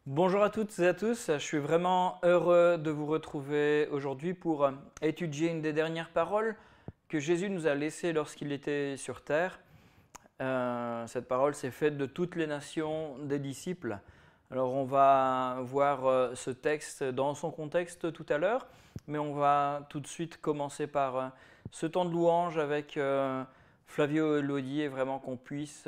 Bonjour à toutes et à tous, je suis vraiment heureux de vous retrouver aujourd'hui pour étudier une des dernières paroles que Jésus nous a laissées lorsqu'il était sur terre. Cette parole s'est faite de toutes les nations des disciples. Alors on va voir ce texte dans son contexte tout à l'heure, mais on va tout de suite commencer par ce temps de louange avec Flavio et Elodie et vraiment qu'on puisse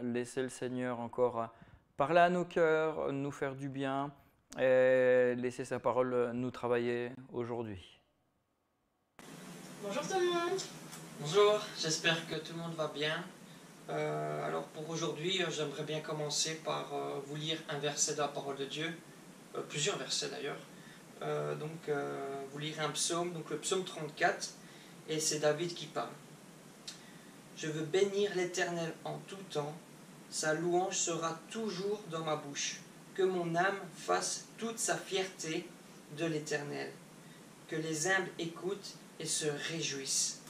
laisser le Seigneur encore parler à nos cœurs, nous faire du bien et laisser sa parole nous travailler aujourd'hui. Bonjour tout le monde. Bonjour, j'espère que tout le monde va bien. Alors pour aujourd'hui, j'aimerais bien commencer par vous lire un verset de la parole de Dieu, plusieurs versets d'ailleurs. Vous lire un psaume, donc le psaume 34, et c'est David qui parle. Je veux bénir l'Éternel en tout temps, sa louange sera toujours dans ma bouche. Que mon âme fasse toute sa fierté de l'Éternel, que les humbles écoutent et se réjouissent.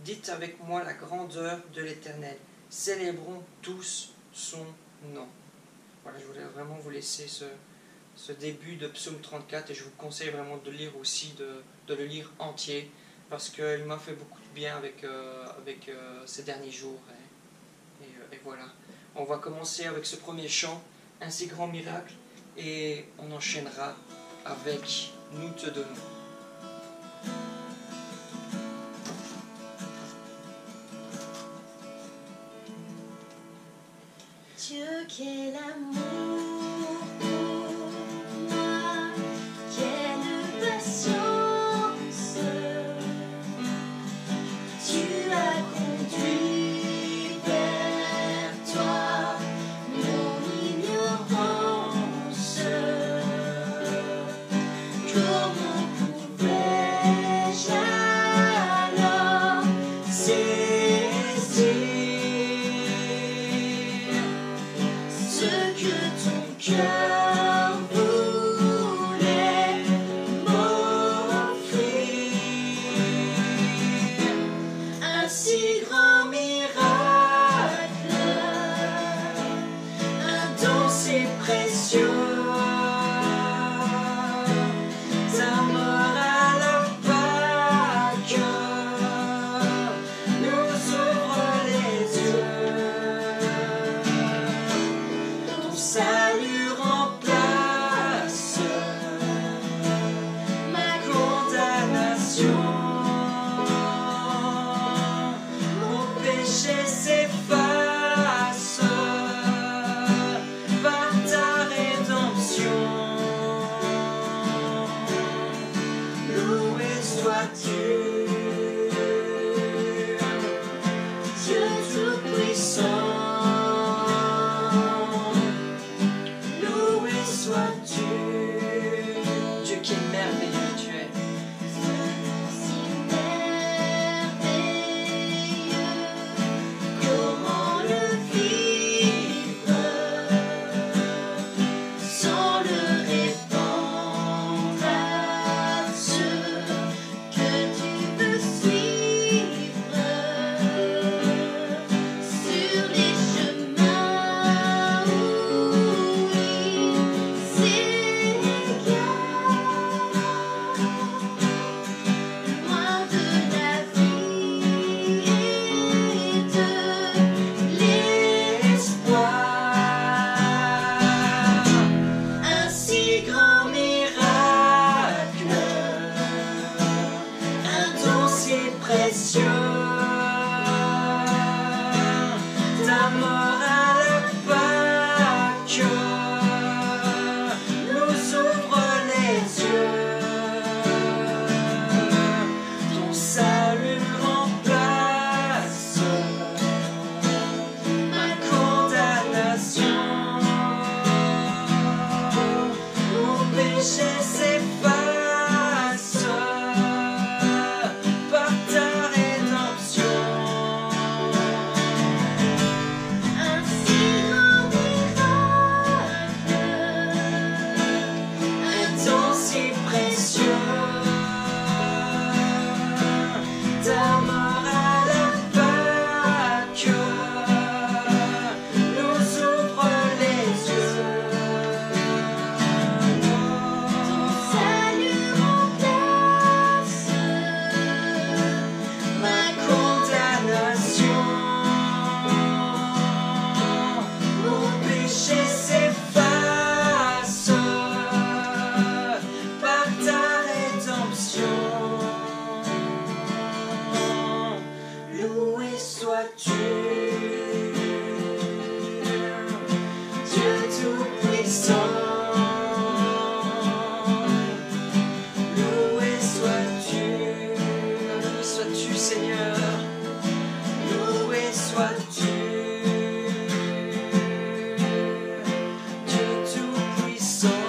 Dites avec moi la grandeur de l'Éternel. Célébrons tous son nom. Voilà, je voulais vraiment vous laisser ce début de psaume 34 et je vous conseille vraiment de lire aussi, de le lire entier parce qu'il m'a fait beaucoup de bien avec ces derniers jours. Et voilà. On va commencer avec ce premier chant, Un si grand miracle, et on enchaînera avec Nous te donnons. Dieu qui est l'amour pour moi, quelle patience. Tu as conduit vers toi mon ignorance. Comment pouvais-je alors saisir ce que ton cœur voulait m'offrir? Un si grand miracle, un don si précieux, ta mort à la Pâque nous ouvre les yeux. Ton salut remplace ma condamnation. Mon sois-tu, Dieu Tout-Puissant. Loué sois-tu, Seigneur. Loué sois-tu, Dieu Tout-Puissant.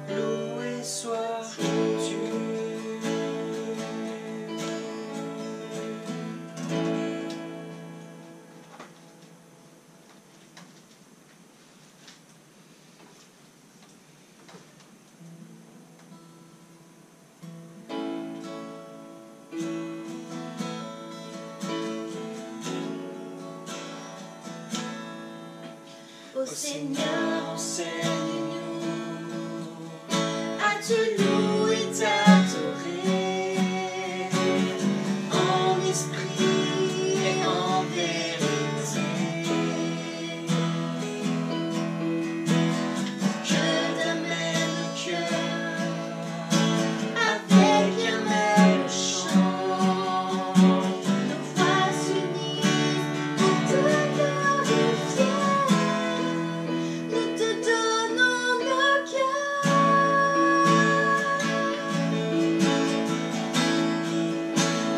Loué sois-tu. Ô Seigneur, enseigne-nous à te louer et t'adorer en esprit et en vérité. Que d'un même cœur, avec un même chant, nous fasse unis pour te glorifier. Nous te donnons nos cœurs.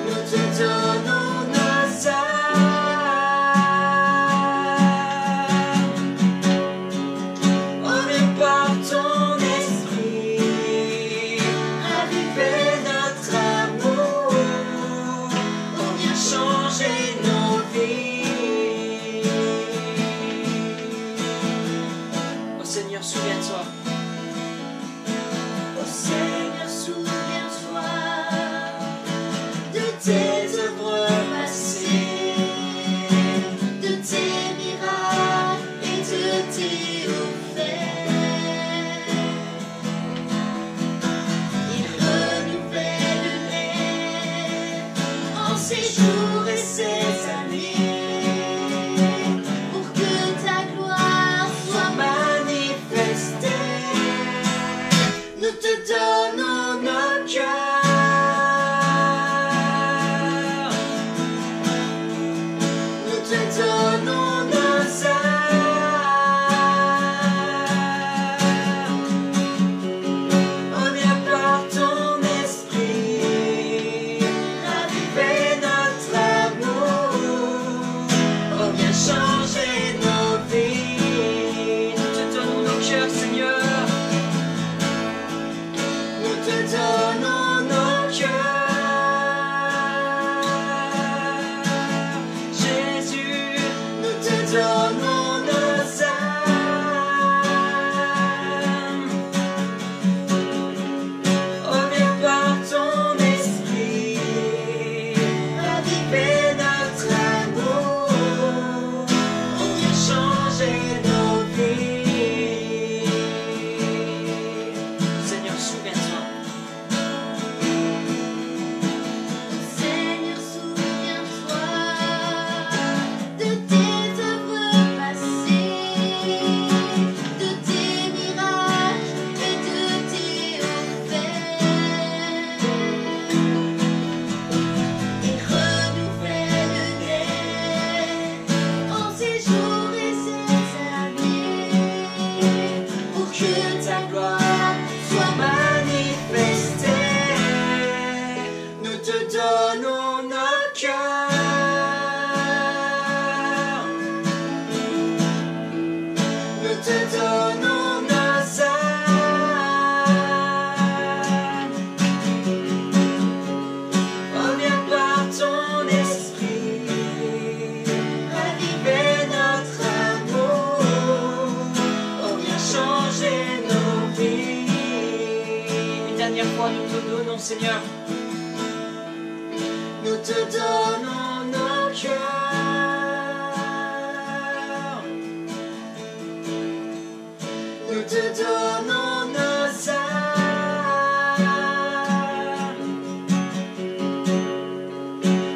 Nous te donnons nos âmes. On est par ton esprit, raviver notre amour. On vient changer nos vies. Ô Seigneur, souviens-toi. Ô Seigneur, souviens-toi de tes œuvres passées, de tes miracles et de tes hauts faits. Il renouvelle en ces jours et ces années, pour que ta gloire soit manifestée. Nous te donnons nos cœurs. Nous te donnons nos âmes. On vient par ton esprit, raviver notre amour. On vient changer nos vies. Nous te donnons nos cœurs, Seigneur. Nous te donnons nos cœurs. Jésus, nous te donnons nos âmes. On vient par ton esprit, raviver notre amour. On vient changer nos vies. Seigneur, souviens-toi. Seigneur, souviens-toi de tes œuvres passées, de tes miracles et de tes hauts faits. Et renouvelle-les en ces jours et ces années, pour que ta gloire soit manifestée. Nous te donnons nos cœurs. Nous te donnons nos âmes. On vient par ton esprit, raviver notre amour. On vient changer nos vies. Une dernière fois, nous te donnons, Seigneur. Nous te donnons nos cœurs. Nous te donnons nos âmes.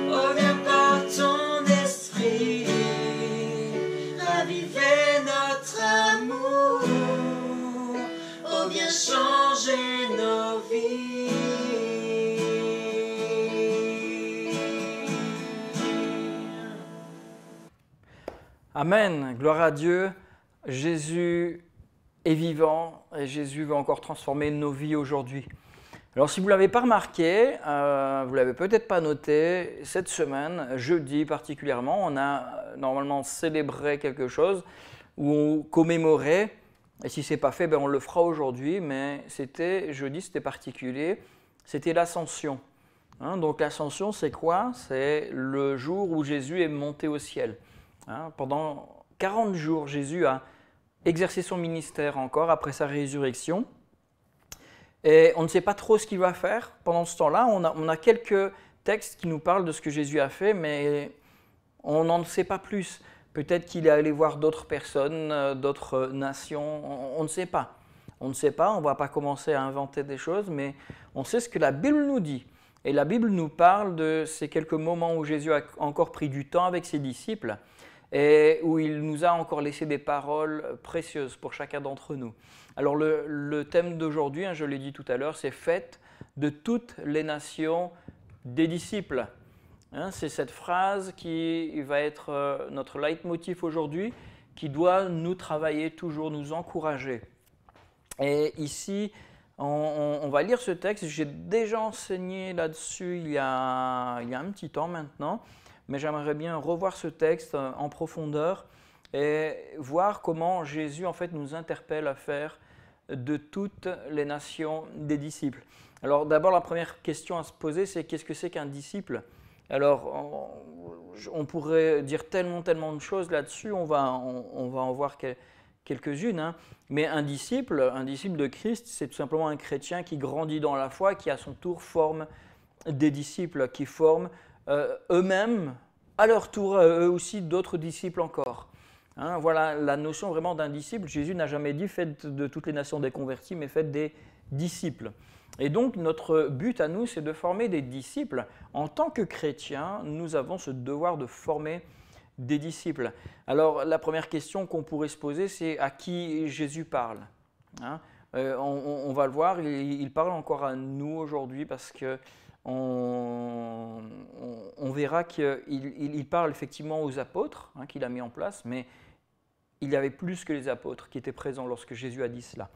On vient par ton esprit, raviver notre amour. On vient changer nos vies. Amen, gloire à Dieu. Jésus est vivant et Jésus veut encore transformer nos vies aujourd'hui. Alors si vous ne l'avez pas remarqué, vous ne l'avez peut-être pas noté, cette semaine, jeudi particulièrement, on a normalement célébré quelque chose où on commémorait, et si ce n'est pas fait, ben on le fera aujourd'hui, mais jeudi, c'était particulier, c'était l'Ascension. Donc l'Ascension, c'est quoi? C'est le jour où Jésus est monté au ciel. Pendant 40 jours, Jésus a exercé son ministère encore après sa résurrection. Et on ne sait pas trop ce qu'il va faire pendant ce temps-là. On a quelques textes qui nous parlent de ce que Jésus a fait, mais on n'en sait pas plus. Peut-être qu'il est allé voir d'autres personnes, d'autres nations, on ne sait pas. On ne sait pas, on ne va pas commencer à inventer des choses, mais on sait ce que la Bible nous dit. Et la Bible nous parle de ces quelques moments où Jésus a encore pris du temps avec ses disciples et où il nous a encore laissé des paroles précieuses pour chacun d'entre nous. Alors le thème d'aujourd'hui, je l'ai dit tout à l'heure, c'est « Faites de toutes les nations des disciples ». C'est cette phrase qui va être notre leitmotiv aujourd'hui, qui doit nous travailler toujours, nous encourager. Et ici, on va lire ce texte. J'ai déjà enseigné là-dessus il y a un petit temps maintenant, mais j'aimerais bien revoir ce texte en profondeur et voir comment Jésus en fait nous interpelle à faire de toutes les nations des disciples. Alors d'abord, la première question à se poser, c'est qu'est-ce que c'est qu'un disciple? Alors, on pourrait dire tellement de choses là-dessus, on va en voir quelques-unes, mais un disciple de Christ, c'est tout simplement un chrétien qui grandit dans la foi, qui à son tour forme des disciples, qui forment eux-mêmes, à leur tour, eux aussi, d'autres disciples encore. Voilà la notion vraiment d'un disciple. Jésus n'a jamais dit « faites de toutes les nations des convertis », mais « faites des disciples ». Et donc, notre but à nous, c'est de former des disciples. En tant que chrétiens, nous avons ce devoir de former des disciples. Alors, la première question qu'on pourrait se poser, c'est à qui Jésus parle. On va le voir, il parle encore à nous aujourd'hui parce que on verra qu'il parle effectivement aux apôtres qu'il a mis en place, mais il y avait plus que les apôtres qui étaient présents lorsque Jésus a dit cela.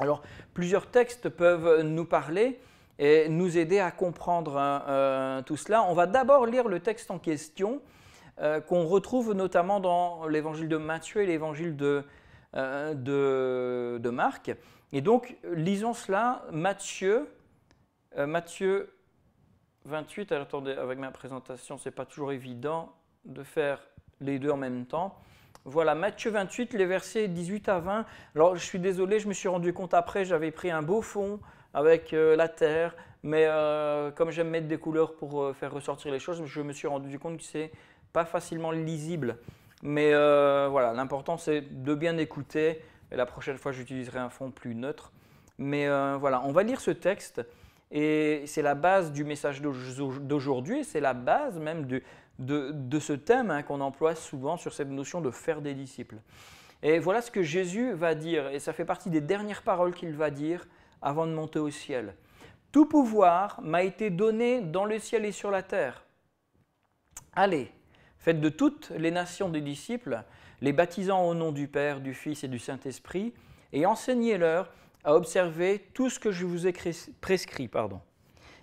Alors, plusieurs textes peuvent nous parler et nous aider à comprendre tout cela. On va d'abord lire le texte en question qu'on retrouve notamment dans l'évangile de Matthieu et l'évangile de Marc. Et donc, lisons cela, Matthieu 28. Alors, attendez, avec ma présentation, ce n'est pas toujours évident de faire les deux en même temps. Voilà, Matthieu 28, les versets 18 à 20. Alors, je suis désolé, je me suis rendu compte après, j'avais pris un beau fond avec la terre, mais comme j'aime mettre des couleurs pour faire ressortir les choses, je me suis rendu compte que c'est pas facilement lisible. Mais voilà, l'important c'est de bien écouter, et la prochaine fois j'utiliserai un fond plus neutre. Mais voilà, on va lire ce texte, et c'est la base du message d'aujourd'hui, c'est la base même de ce thème qu'on emploie souvent sur cette notion de faire des disciples. Et voilà ce que Jésus va dire, et ça fait partie des dernières paroles qu'il va dire avant de monter au ciel. « Tout pouvoir m'a été donné dans le ciel et sur la terre. Allez, faites de toutes les nations des disciples, les baptisant au nom du Père, du Fils et du Saint-Esprit, et enseignez-leur à observer tout ce que je vous ai prescrit.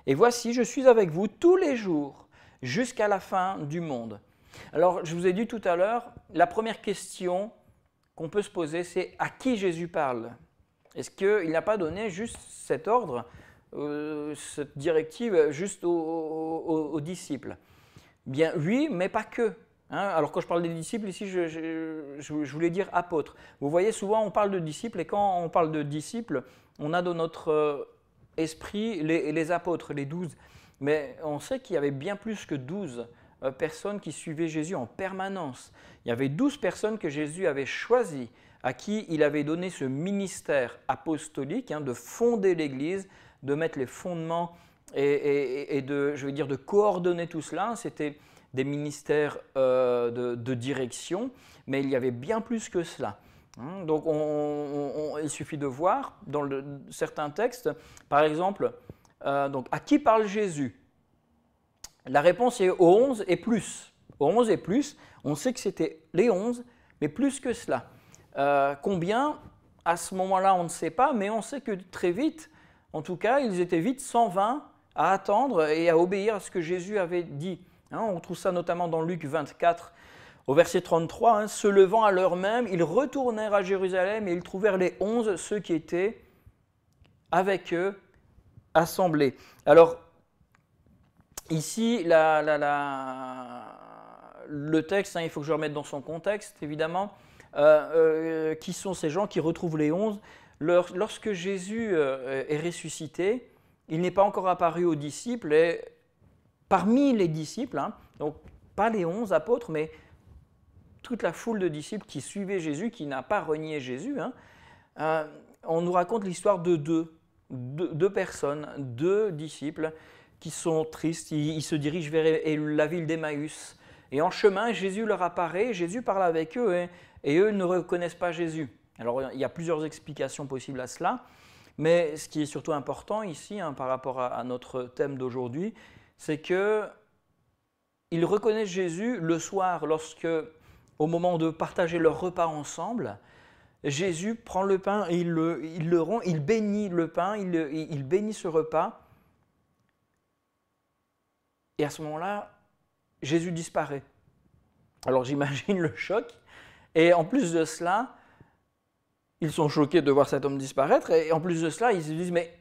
Et voici, je suis avec vous tous les jours, jusqu'à la fin du monde. » Alors, je vous ai dit tout à l'heure, la première question qu'on peut se poser, c'est à qui Jésus parle? Est-ce qu'il n'a pas donné juste cet ordre, cette directive, juste aux disciples? Bien oui, mais pas que. Alors quand je parle des disciples, ici, je voulais dire apôtres. Vous voyez, souvent on parle de disciples, et quand on parle de disciples, on a dans notre esprit les apôtres, les 12. Mais on sait qu'il y avait bien plus que 12 personnes qui suivaient Jésus en permanence. Il y avait 12 personnes que Jésus avait choisies, à qui il avait donné ce ministère apostolique de fonder l'Église, de mettre les fondements et de coordonner tout cela. C'était des ministères de direction, mais il y avait bien plus que cela. Donc il suffit de voir dans certains textes, par exemple, donc, à qui parle Jésus? La réponse est aux 11 et plus. 11 et plus. On sait que c'était les 11, mais plus que cela. Combien? À ce moment-là, on ne sait pas, mais on sait que très vite, en tout cas, ils étaient vite 120 à attendre et à obéir à ce que Jésus avait dit. On trouve ça notamment dans Luc 24, au verset 33. Se levant à l'heure même, ils retournèrent à Jérusalem et ils trouvèrent les 11, ceux qui étaient avec eux, assemblés. Alors, ici, le texte, il faut que je le remette dans son contexte, évidemment. Qui sont ces gens qui retrouvent les 11? Lorsque Jésus est ressuscité, il n'est pas encore apparu aux disciples, et parmi les disciples, donc pas les 11 apôtres, mais toute la foule de disciples qui suivaient Jésus, qui n'a pas renié Jésus, on nous raconte l'histoire de deux personnes, deux disciples qui sont tristes, ils se dirigent vers la ville d'Emmaüs. Et en chemin, Jésus leur apparaît, Jésus parle avec eux et eux ne reconnaissent pas Jésus. Alors il y a plusieurs explications possibles à cela, mais ce qui est surtout important ici par rapport à notre thème d'aujourd'hui, c'est qu'ils reconnaissent Jésus le soir lorsque, au moment de partager leur repas ensemble, Jésus prend le pain et il le rompt, il bénit le pain, il bénit ce repas. Et à ce moment-là, Jésus disparaît. Alors j'imagine le choc. Et en plus de cela, ils sont choqués de voir cet homme disparaître. Et en plus de cela, ils se disent, mais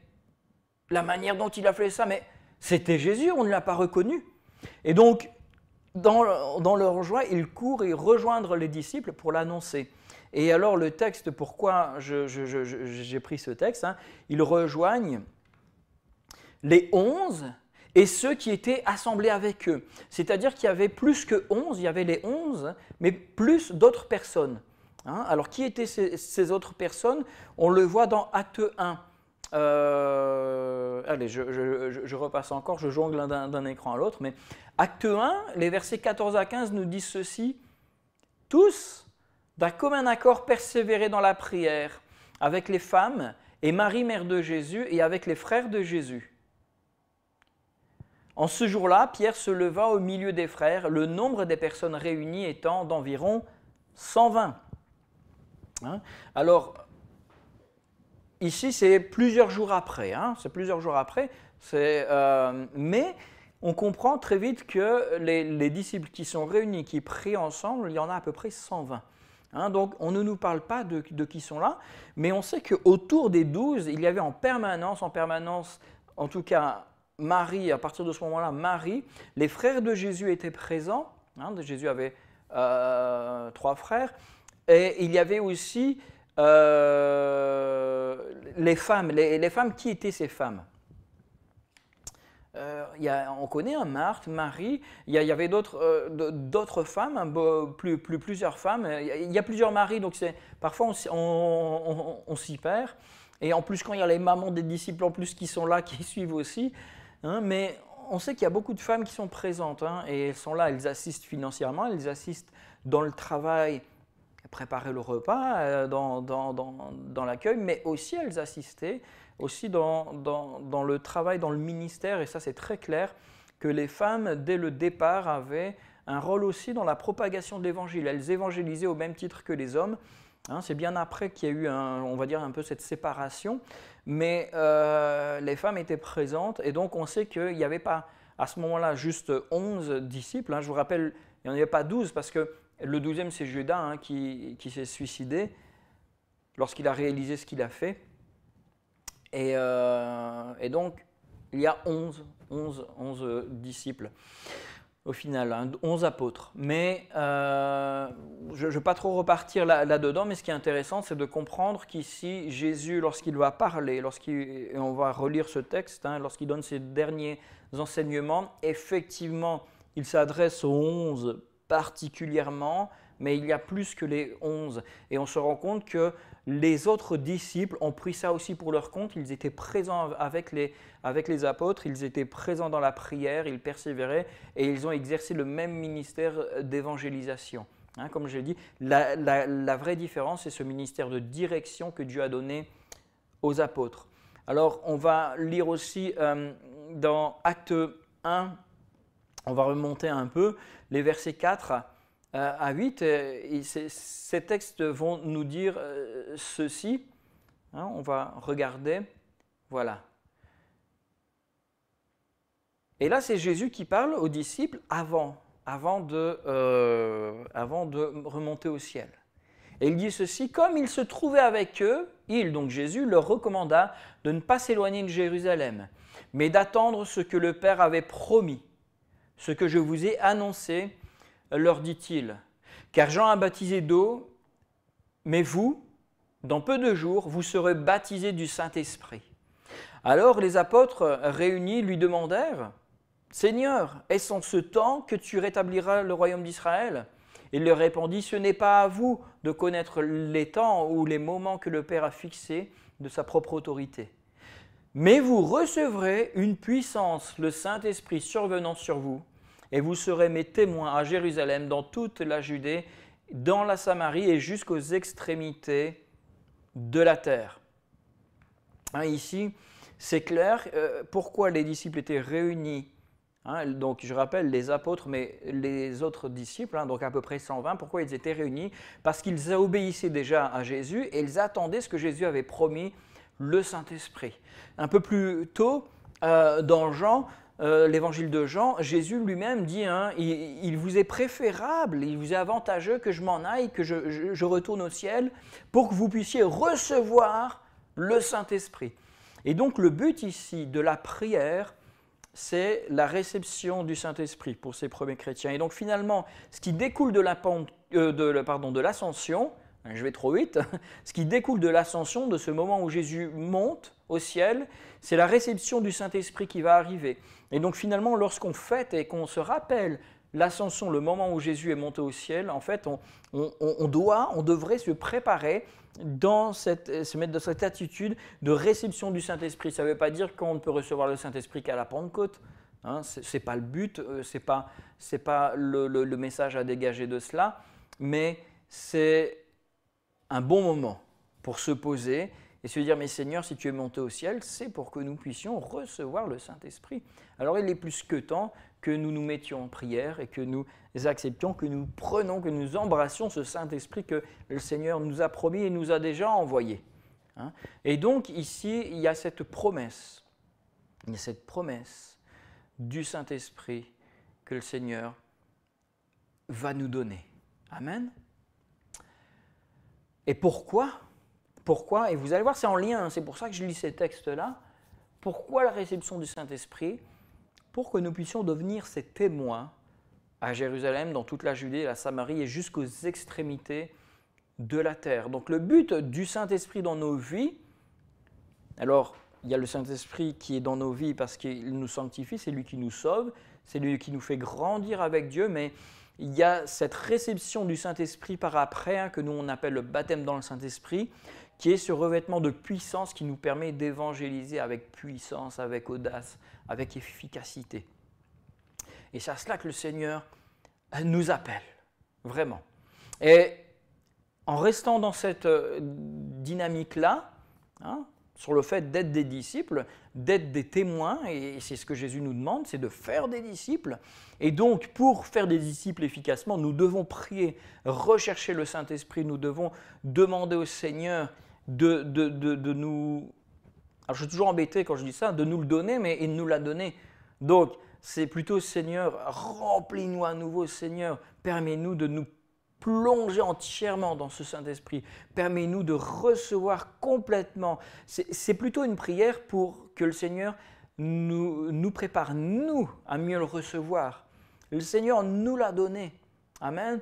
la manière dont il a fait ça, mais c'était Jésus, on ne l'a pas reconnu. Et donc, dans leur joie, ils courent et rejoindre les disciples pour l'annoncer. Et alors le texte, pourquoi j'ai pris ce texte, ils rejoignent les 11 et ceux qui étaient assemblés avec eux. C'est-à-dire qu'il y avait plus que 11, il y avait les 11, mais plus d'autres personnes. Alors qui étaient ces autres personnes? On le voit dans Acte 1. Allez, je repasse encore, je jongle d'un écran à l'autre, mais Acte 1, les versets 14 à 15 nous disent ceci. Tous, d'un commun accord, persévéraient dans la prière avec les femmes et Marie, mère de Jésus, et avec les frères de Jésus. En ce jour-là, Pierre se leva au milieu des frères, le nombre des personnes réunies étant d'environ 120. Alors, ici, c'est plusieurs jours après. Mais on comprend très vite que les disciples qui sont réunis, qui prient ensemble, il y en a à peu près 120. Donc, on ne nous parle pas de qui sont là, mais on sait qu'autour des 12, il y avait en permanence, en tout cas, Marie, à partir de ce moment-là, Marie, les frères de Jésus étaient présents. Jésus avait 3 frères. Et il y avait aussi les femmes. Les femmes, qui étaient ces femmes? On connaît Marthe, Marie, il y avait d'autres femmes, plusieurs femmes. Il y a plusieurs maris, donc parfois on s'y perd. Et en plus, quand il y a les mamans des disciples en plus qui sont là, qui suivent aussi, mais on sait qu'il y a beaucoup de femmes qui sont présentes, et elles sont là, elles assistent financièrement, elles assistent dans le travail, préparer le repas, dans l'accueil, mais aussi elles assistaient aussi dans le travail, dans le ministère, et ça c'est très clair, que les femmes, dès le départ, avaient un rôle aussi dans la propagation de l'évangile. Elles évangélisaient au même titre que les hommes. C'est bien après qu'il y a eu, on va dire, un peu cette séparation, mais les femmes étaient présentes, et donc on sait qu'il n'y avait pas à ce moment-là juste 11 disciples. Je vous rappelle, il n'y en avait pas 12, parce que le 12e, c'est Judas qui s'est suicidé lorsqu'il a réalisé ce qu'il a fait. Et donc, il y a 11 disciples. Au final, 11 apôtres. Mais je ne vais pas trop repartir là-dedans, mais ce qui est intéressant, c'est de comprendre qu'ici, Jésus, lorsqu'il va parler, et on va relire ce texte, lorsqu'il donne ses derniers enseignements, effectivement, il s'adresse aux 11 particulièrement, mais il y a plus que les 11. Et on se rend compte que les autres disciples ont pris ça aussi pour leur compte. Ils étaient présents avec les apôtres, ils étaient présents dans la prière, ils persévéraient et ils ont exercé le même ministère d'évangélisation. Comme je l'ai dit, la vraie différence, c'est ce ministère de direction que Dieu a donné aux apôtres. Alors, on va lire aussi dans Acte 1, On va remonter un peu, les versets 4 à 8, et ces textes vont nous dire ceci. Hein, on va regarder, voilà. Et là, c'est Jésus qui parle aux disciples avant de remonter au ciel. Et il dit ceci, comme il se trouvait avec eux, il, donc Jésus, leur recommanda de ne pas s'éloigner de Jérusalem, mais d'attendre ce que le Père avait promis. Ce que je vous ai annoncé, leur dit-il. Car Jean a baptisé d'eau, mais vous, dans peu de jours, vous serez baptisés du Saint-Esprit. Alors les apôtres réunis lui demandèrent, « Seigneur, est-ce en ce temps que tu rétabliras le royaume d'Israël ?» Il leur répondit, « Ce n'est pas à vous de connaître les temps ou les moments que le Père a fixés de sa propre autorité. Mais vous recevrez une puissance, le Saint-Esprit survenant sur vous, et vous serez mes témoins à Jérusalem, dans toute la Judée, dans la Samarie et jusqu'aux extrémités de la terre. » Hein, ici, c'est clair pourquoi les disciples étaient réunis. Hein, donc, je rappelle les apôtres, mais les autres disciples, hein, donc à peu près 120, pourquoi ils étaient réunis? Parce qu'ils obéissaient déjà à Jésus et ils attendaient ce que Jésus avait promis, le Saint-Esprit. Un peu plus tôt, dans Jean, l'évangile de Jean, Jésus lui-même dit, hein, il vous est préférable, il vous est avantageux que je m'en aille, que je retourne au ciel, pour que vous puissiez recevoir le Saint-Esprit. Et donc le but ici de la prière, c'est la réception du Saint-Esprit pour ces premiers chrétiens. Et donc finalement, ce qui découle de l'ascension, je vais trop vite, ce qui découle de l'ascension, de ce moment où Jésus monte au ciel, c'est la réception du Saint-Esprit qui va arriver. Et donc finalement, lorsqu'on fête et qu'on se rappelle l'ascension, le moment où Jésus est monté au ciel, en fait, on devrait se préparer se mettre dans cette attitude de réception du Saint-Esprit. Ça ne veut pas dire qu'on ne peut recevoir le Saint-Esprit qu'à la Pentecôte. Hein, ce n'est pas le but, ce n'est pas le message à dégager de cela, mais c'est un bon moment pour se poser et se dire, mais Seigneur, si tu es monté au ciel, c'est pour que nous puissions recevoir le Saint-Esprit. Alors il est plus que temps que nous nous mettions en prière et que nous acceptions, que nous prenions, que nous embrassions ce Saint-Esprit que le Seigneur nous a promis et nous a déjà envoyé. Hein? Et donc ici, il y a cette promesse. Il y a cette promesse du Saint-Esprit que le Seigneur va nous donner. Amen. Et pourquoi? Pourquoi? Et vous allez voir, c'est en lien, c'est pour ça que je lis ces textes-là. Pourquoi la réception du Saint-Esprit? Pour que nous puissions devenir ses témoins à Jérusalem, dans toute la Judée, la Samarie et jusqu'aux extrémités de la terre. Donc le but du Saint-Esprit dans nos vies, alors il y a le Saint-Esprit qui est dans nos vies parce qu'il nous sanctifie, c'est lui qui nous sauve, c'est lui qui nous fait grandir avec Dieu, mais il y a cette réception du Saint-Esprit par après, hein, que nous on appelle le baptême dans le Saint-Esprit, qui est ce revêtement de puissance qui nous permet d'évangéliser avec puissance, avec audace, avec efficacité. Et c'est à cela que le Seigneur nous appelle, vraiment. Et en restant dans cette dynamique-là, hein, sur le fait d'être des disciples, d'être des témoins, et c'est ce que Jésus nous demande, c'est de faire des disciples. Et donc, pour faire des disciples efficacement, nous devons prier, rechercher le Saint-Esprit, nous devons demander au Seigneur de nous... Alors, je suis toujours embêté quand je dis ça, de nous le donner, mais il nous l'a donné. Donc, c'est plutôt, Seigneur, remplis-nous à nouveau, Seigneur, permets-nous de nous plonger entièrement dans ce Saint-Esprit. Permets-nous de recevoir complètement. C'est plutôt une prière pour que le Seigneur nous prépare, nous, à mieux le recevoir. Le Seigneur nous l'a donné. Amen.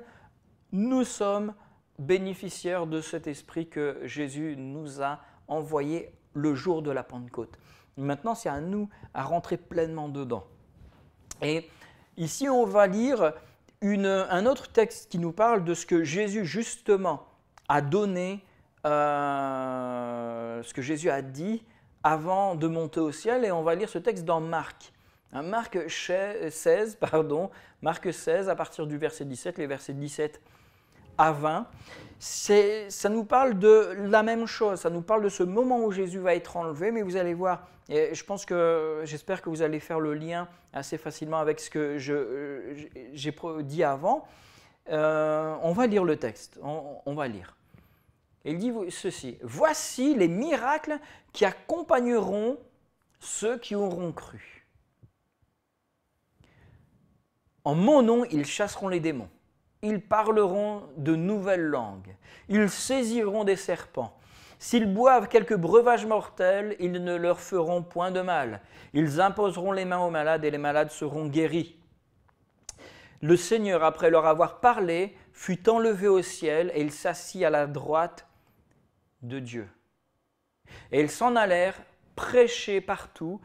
Nous sommes bénéficiaires de cet esprit que Jésus nous a envoyé le jour de la Pentecôte. Maintenant, c'est à nous à rentrer pleinement dedans. Et ici, on va lire un autre texte qui nous parle de ce que Jésus, justement, a donné, ce que Jésus a dit avant de monter au ciel. Et on va lire ce texte dans Marc. Marc 16, à partir du verset 17, les versets 17 à 20, ça nous parle de la même chose, ça nous parle de ce moment où Jésus va être enlevé, mais vous allez voir, et j'espère que vous allez faire le lien assez facilement avec ce que j'ai dit avant. On va lire le texte, on va lire. Il dit ceci, « Voici les miracles qui accompagneront ceux qui auront cru. En mon nom, ils chasseront les démons. Ils parleront de nouvelles langues. Ils saisiront des serpents. S'ils boivent quelques breuvages mortels, ils ne leur feront point de mal. Ils imposeront les mains aux malades et les malades seront guéris. » Le Seigneur, après leur avoir parlé, fut enlevé au ciel et il s'assit à la droite de Dieu. Et ils s'en allèrent prêcher partout.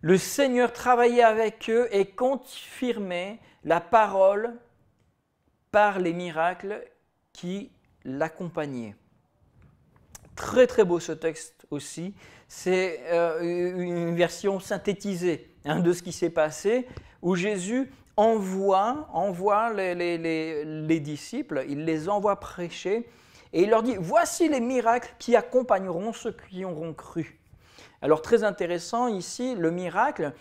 Le Seigneur travaillait avec eux et confirmait la parole par les miracles qui l'accompagnaient. Très très beau ce texte aussi. C'est une version synthétisée de ce qui s'est passé, où Jésus envoie les disciples, il les envoie prêcher, et il leur dit « Voici les miracles qui accompagneront ceux qui auront cru ». Alors très intéressant ici, le miracle,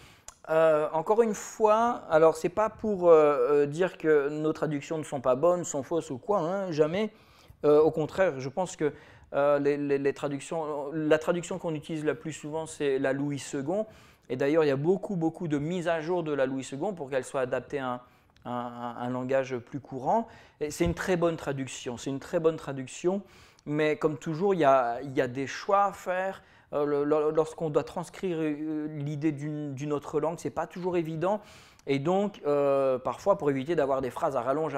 encore une fois, alors c'est pas pour dire que nos traductions ne sont pas bonnes, sont fausses ou quoi, hein, jamais. Au contraire, je pense que la traduction qu'on utilise la plus souvent, c'est la Louis II. Et d'ailleurs, il y a beaucoup de mises à jour de la Louis II pour qu'elle soit adaptée à un langage plus courant. C'est une très bonne traduction, mais comme toujours, il y a des choix à faire. Lorsqu'on doit transcrire l'idée d'une autre langue, ce n'est pas toujours évident. Et donc, parfois, pour éviter d'avoir des phrases à rallonge,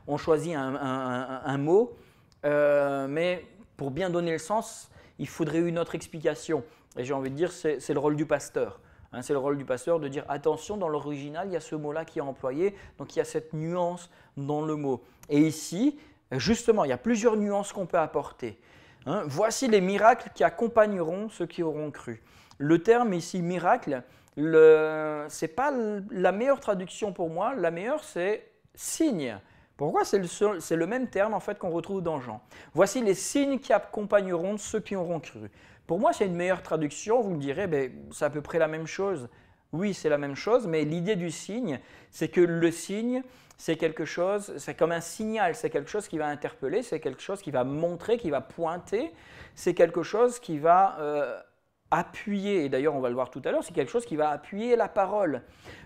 on choisit un mot, mais pour bien donner le sens, il faudrait une autre explication. Et j'ai envie de dire, c'est le rôle du pasteur. Hein, c'est le rôle du pasteur de dire attention, dans l'original, il y a ce mot-là qui est employé, donc il y a cette nuance dans le mot. Et ici, justement, il y a plusieurs nuances qu'on peut apporter. Hein, voici les miracles qui accompagneront ceux qui auront cru. Le terme ici, miracle, ce n'est pas la meilleure traduction pour moi. La meilleure, c'est signe. Pourquoi? C'est le même terme en fait qu'on retrouve dans Jean. Voici les signes qui accompagneront ceux qui auront cru. Pour moi, c'est une meilleure traduction. Vous me direz, ben, c'est à peu près la même chose. Oui, c'est la même chose, mais l'idée du signe, c'est que le signe, c'est quelque chose, c'est comme un signal, c'est quelque chose qui va interpeller, c'est quelque chose qui va montrer, qui va pointer, c'est quelque chose qui va appuyer, et d'ailleurs on va le voir tout à l'heure, c'est quelque chose qui va appuyer la parole.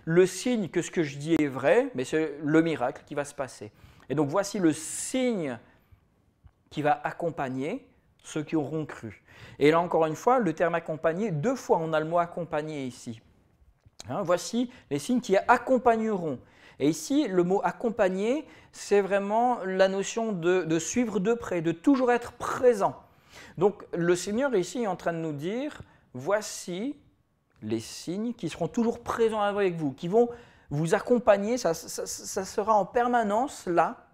Le signe que ce que je dis est vrai, mais c'est le miracle qui va se passer. Et donc voici le signe qui va accompagner ceux qui auront cru. Et là encore une fois, le terme accompagner, 2 fois on a le mot accompagner ici. Hein, voici les signes qui accompagneront. Et ici, le mot accompagner, c'est vraiment la notion de suivre de près, de toujours être présent. Donc le Seigneur ici est en train de nous dire, voici les signes qui seront toujours présents avec vous, qui vont vous accompagner, ça sera en permanence là.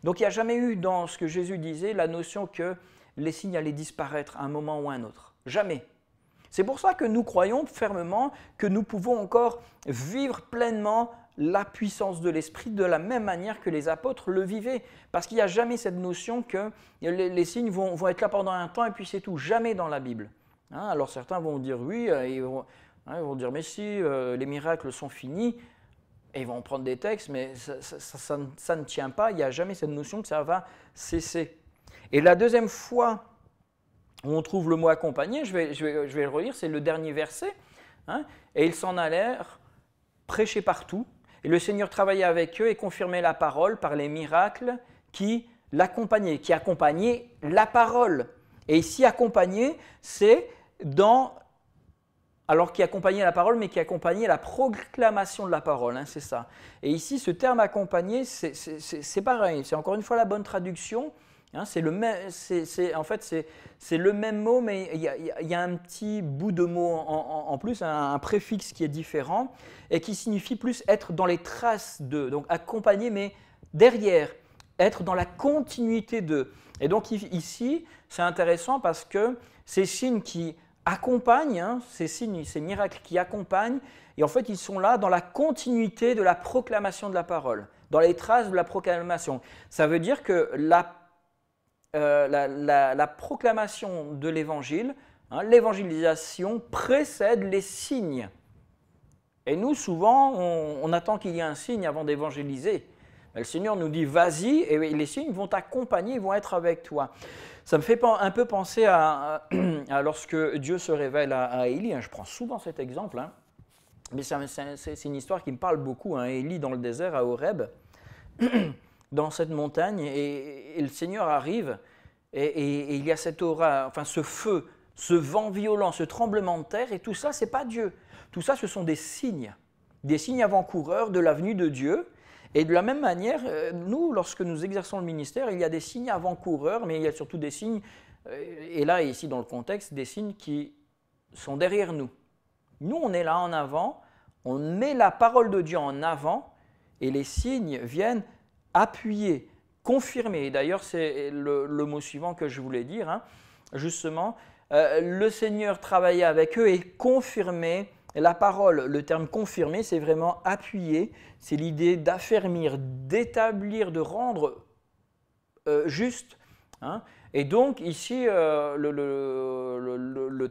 Donc il n'y a jamais eu dans ce que Jésus disait la notion que les signes allaient disparaître à un moment ou à un autre. Jamais. C'est pour ça que nous croyons fermement que nous pouvons encore vivre pleinement la puissance de l'Esprit de la même manière que les apôtres le vivaient. Parce qu'il n'y a jamais cette notion que les signes vont être là pendant un temps et puis c'est tout. Jamais dans la Bible. Hein, alors certains vont dire oui, ils vont dire mais si, les miracles sont finis. Et ils vont prendre des textes, mais ça ne tient pas. Il n'y a jamais cette notion que ça va cesser. Et la deuxième fois où on trouve le mot accompagner, je vais le relire, c'est le dernier verset. Hein, et ils s'en allèrent prêcher partout. Et le Seigneur travaillait avec eux et confirmait la parole par les miracles qui l'accompagnaient, qui accompagnaient la parole. Et ici, accompagner, c'est alors qui accompagnait la parole, mais qui accompagnait la proclamation de la parole, hein, c'est ça. Et ici, ce terme accompagner, c'est pareil, c'est encore une fois la bonne traduction. Hein, c'est le même mot, mais il y a un petit bout de mot en plus, un préfixe qui est différent et qui signifie plus être dans les traces de. Donc accompagner, mais derrière, être dans la continuité de. Et donc ici, c'est intéressant parce que ces signes qui accompagnent, hein, ces signes, ces miracles qui accompagnent, et en fait ils sont là dans la continuité de la proclamation de la parole. dans les traces de la proclamation. Ça veut dire que la proclamation de l'évangile, hein, l'évangélisation précède les signes. Et nous, souvent, on attend qu'il y ait un signe avant d'évangéliser. Le Seigneur nous dit, vas-y, et les signes vont t'accompagner, ils vont être avec toi. Ça me fait un peu penser à lorsque Dieu se révèle à Élie. Je prends souvent cet exemple, hein, mais c'est une histoire qui me parle beaucoup. Hein. Élie dans le désert à Horeb, dans cette montagne, et le Seigneur arrive, et il y a cette aura, enfin ce feu, ce vent violent, ce tremblement de terre, et tout ça, ce n'est pas Dieu. Tout ça, ce sont des signes avant-coureurs de la venue de Dieu. Et de la même manière, nous, lorsque nous exerçons le ministère, il y a des signes avant-coureurs, mais il y a surtout des signes, et là, ici dans le contexte, des signes qui sont derrière nous. Nous, on est là en avant, on met la parole de Dieu en avant, et les signes viennent appuyer, confirmer. D'ailleurs, c'est le mot suivant que je voulais dire, hein, justement, le Seigneur travaillait avec eux et confirmait la parole. Le terme confirmer, c'est vraiment appuyer, c'est l'idée d'affermir, d'établir, de rendre juste. Hein. Et donc ici, le